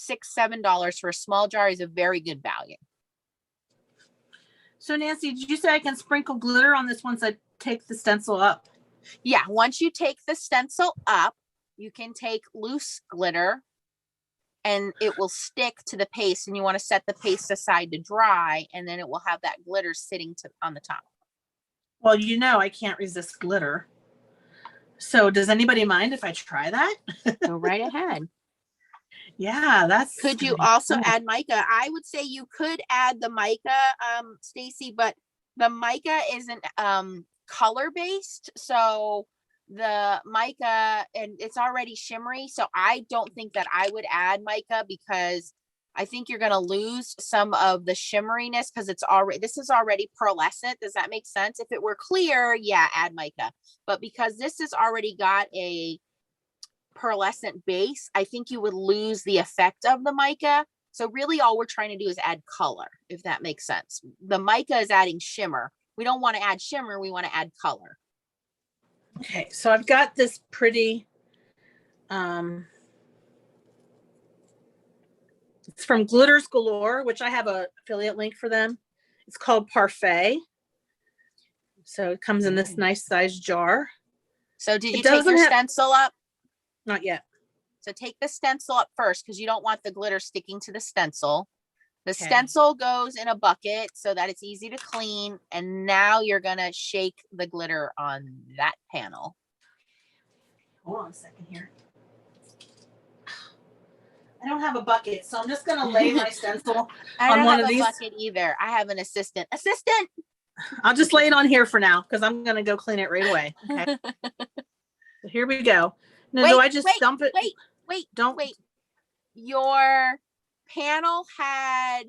$6, $7 for a small jar is a very good value. So Nancy, did you say I can sprinkle glitter on this once I take the stencil up? Yeah, once you take the stencil up, you can take loose glitter and it will stick to the paste, and you want to set the paste aside to dry, and then it will have that glitter sitting on the top. Well, I can't resist glitter. So does anybody mind if I try that? Go right ahead. Yeah, that's. Could you also add mica? I would say you could add the mica, Stacy, but the mica isn't color based. So the mica, and it's already shimmery. So I don't think that I would add mica because I think you're going to lose some of the shimmeriness because this is already pearlescent. Does that make sense? If it were clear, yeah, add mica. But because this has already got a pearlescent base, I think you would lose the effect of the mica. So really all we're trying to do is add color, if that makes sense. The mica is adding shimmer. We don't want to add shimmer. We want to add color. Okay, so I've got this pretty, it's from Glitters Galore, which I have a affiliate link for them. It's called Parfait. So it comes in this nice size jar. So did you take your stencil up? Not yet. So take the stencil up first because you don't want the glitter sticking to the stencil. The stencil goes in a bucket so that it's easy to clean. And now you're going to shake the glitter on that panel. Hold on a second here. I don't have a bucket, so I'm just going to lay my stencil on one of these. I don't have a bucket either. I have an assistant. Assistant! I'll just lay it on here for now because I'm going to go clean it right away. Okay. So here we go. Now, do I just dump it? Wait. Your panel had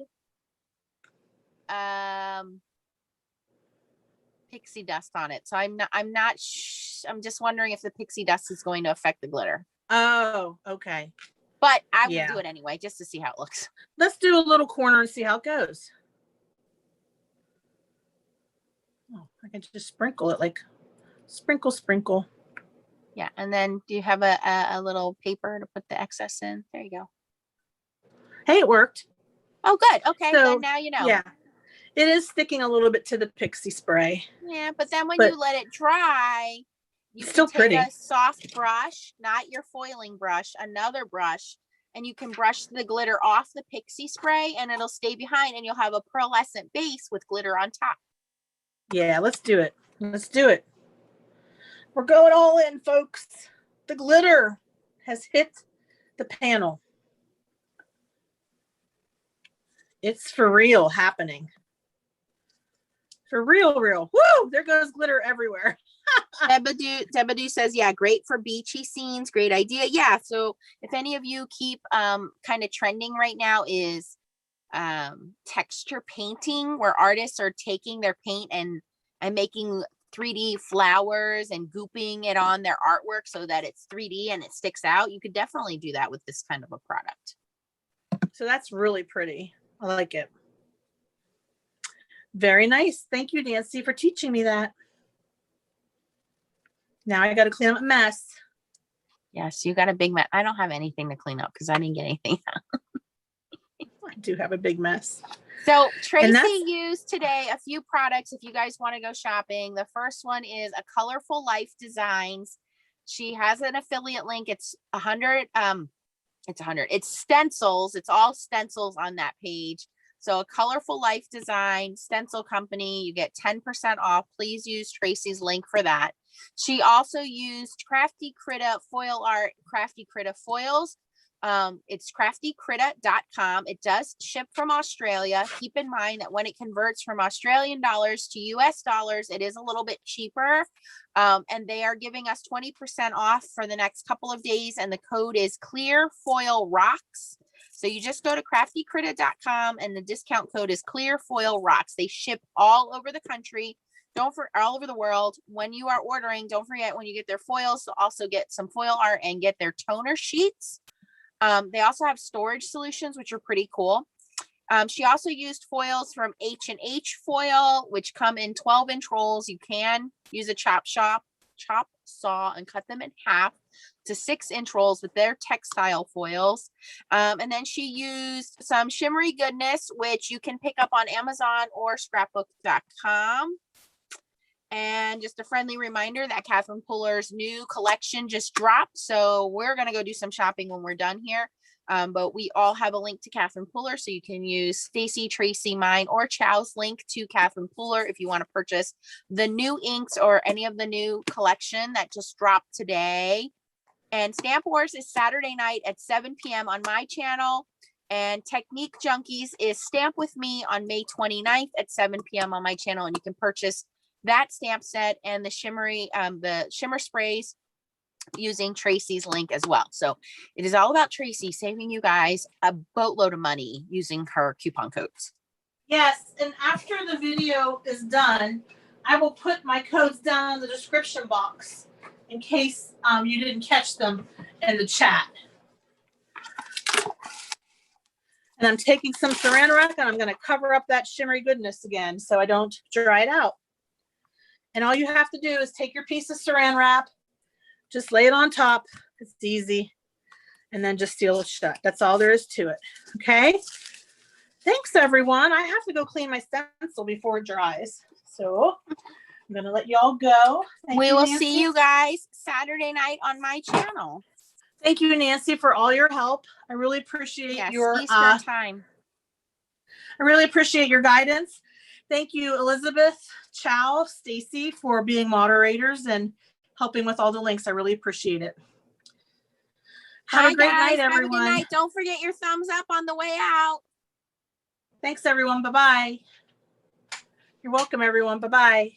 pixie dust on it. So I'm just wondering if the pixie dust is going to affect the glitter. Oh, okay. But I will do it anyway, just to see how it looks. Let's do a little corner and see how it goes. Oh, I can just sprinkle it, like sprinkle. Yeah, and then do you have a little paper to put the excess in? There you go. Hey, it worked. Oh, good. Okay, so, then now you know. Yeah, it is sticking a little bit to the pixie spray. Yeah, but then when you let it dry, you can take a soft brush, not your foiling brush, another brush, and you can brush the glitter off the pixie spray, and it'll stay behind, and you'll have a pearlescent base with glitter on top. Yeah, let's do it. Let's do it. We're going all in, folks. The glitter has hit the panel. It's for real happening. For real. Woo! There goes glitter everywhere. Debadu says, yeah, great for beachy scenes. Great idea. Yeah. So if any of you keep kind of trending right now is texture painting, where artists are taking their paint and making 3D flowers and gooping it on their artwork so that it's 3D and it sticks out. You could definitely do that with this kind of a product. So that's really pretty. I like it. Very nice. Thank you, Nancy, for teaching me that. Now I got to clean up a mess. Yes, you got a big mess. I don't have anything to clean up because I didn't get anything out. I do have a big mess. So Tracy used today a few products if you guys want to go shopping. The first one is a Colorful Life Designs. She has an affiliate link. It's 100. It's stencils. It's all stencils on that page. So a Colorful Life Design stencil company, you get 10% off. Please use Tracy's link for that. She also used Crafty Critta foil art, Crafty Critta foils. It's craftycritta.com. It does ship from Australia. Keep in mind that when it converts from Australian dollars to US dollars, it is a little bit cheaper. And they are giving us 20% off for the next couple of days. And the code is Clear Foil Rocks. So you just go to craftycritta.com and the discount code is Clear Foil Rocks. They ship all over the country. All over the world. When you are ordering, don't forget when you get their foils to also get some foil art and get their toner sheets. They also have storage solutions, which are pretty cool. She also used foils from H&H Foil, which come in 12-inch rolls. You can use a chop saw and cut them in half to 6-inch rolls with their textile foils. And then she used some shimmery goodness, which you can pick up on Amazon or scrapbook.com. And just a friendly reminder that Catherine Puller's new collection just dropped. So we're going to go do some shopping when we're done here. But we all have a link to Catherine Puller. So you can use Stacy, Tracy, mine, or Chow's link to Catherine Puller if you want to purchase the new inks or any of the new collection that just dropped today. And Stamp Wars is Saturday night at 7 p.m. on my channel. And Technique Junkies is Stamp With Me on May 29th at 7 p.m. on my channel. And you can purchase that stamp set and the shimmer sprays using Tracy's link as well. So it is all about Tracy saving you guys a boatload of money using her coupon codes. Yes, and after the video is done, I will put my codes down in the description box in case you didn't catch them in the chat. And I'm taking some saran wrap and I'm going to cover up that shimmery goodness again so I don't dry it out. And all you have to do is take your piece of saran wrap, just lay it on top. It's easy. And then just seal it shut. That's all there is to it. Okay. Thanks, everyone. I have to go clean my stencil before it dries. So I'm going to let you all go. We will see you guys Saturday night on my channel. Thank you, Nancy, for all your help. I really appreciate your Eastern time. I really appreciate your guidance. Thank you, Elizabeth, Chow, Stacy, for being moderators and helping with all the links. I really appreciate it. Have a great night, everyone. Have a good night. Don't forget your thumbs up on the way out. Thanks, everyone. Bye-bye. You're welcome, everyone. Bye-bye.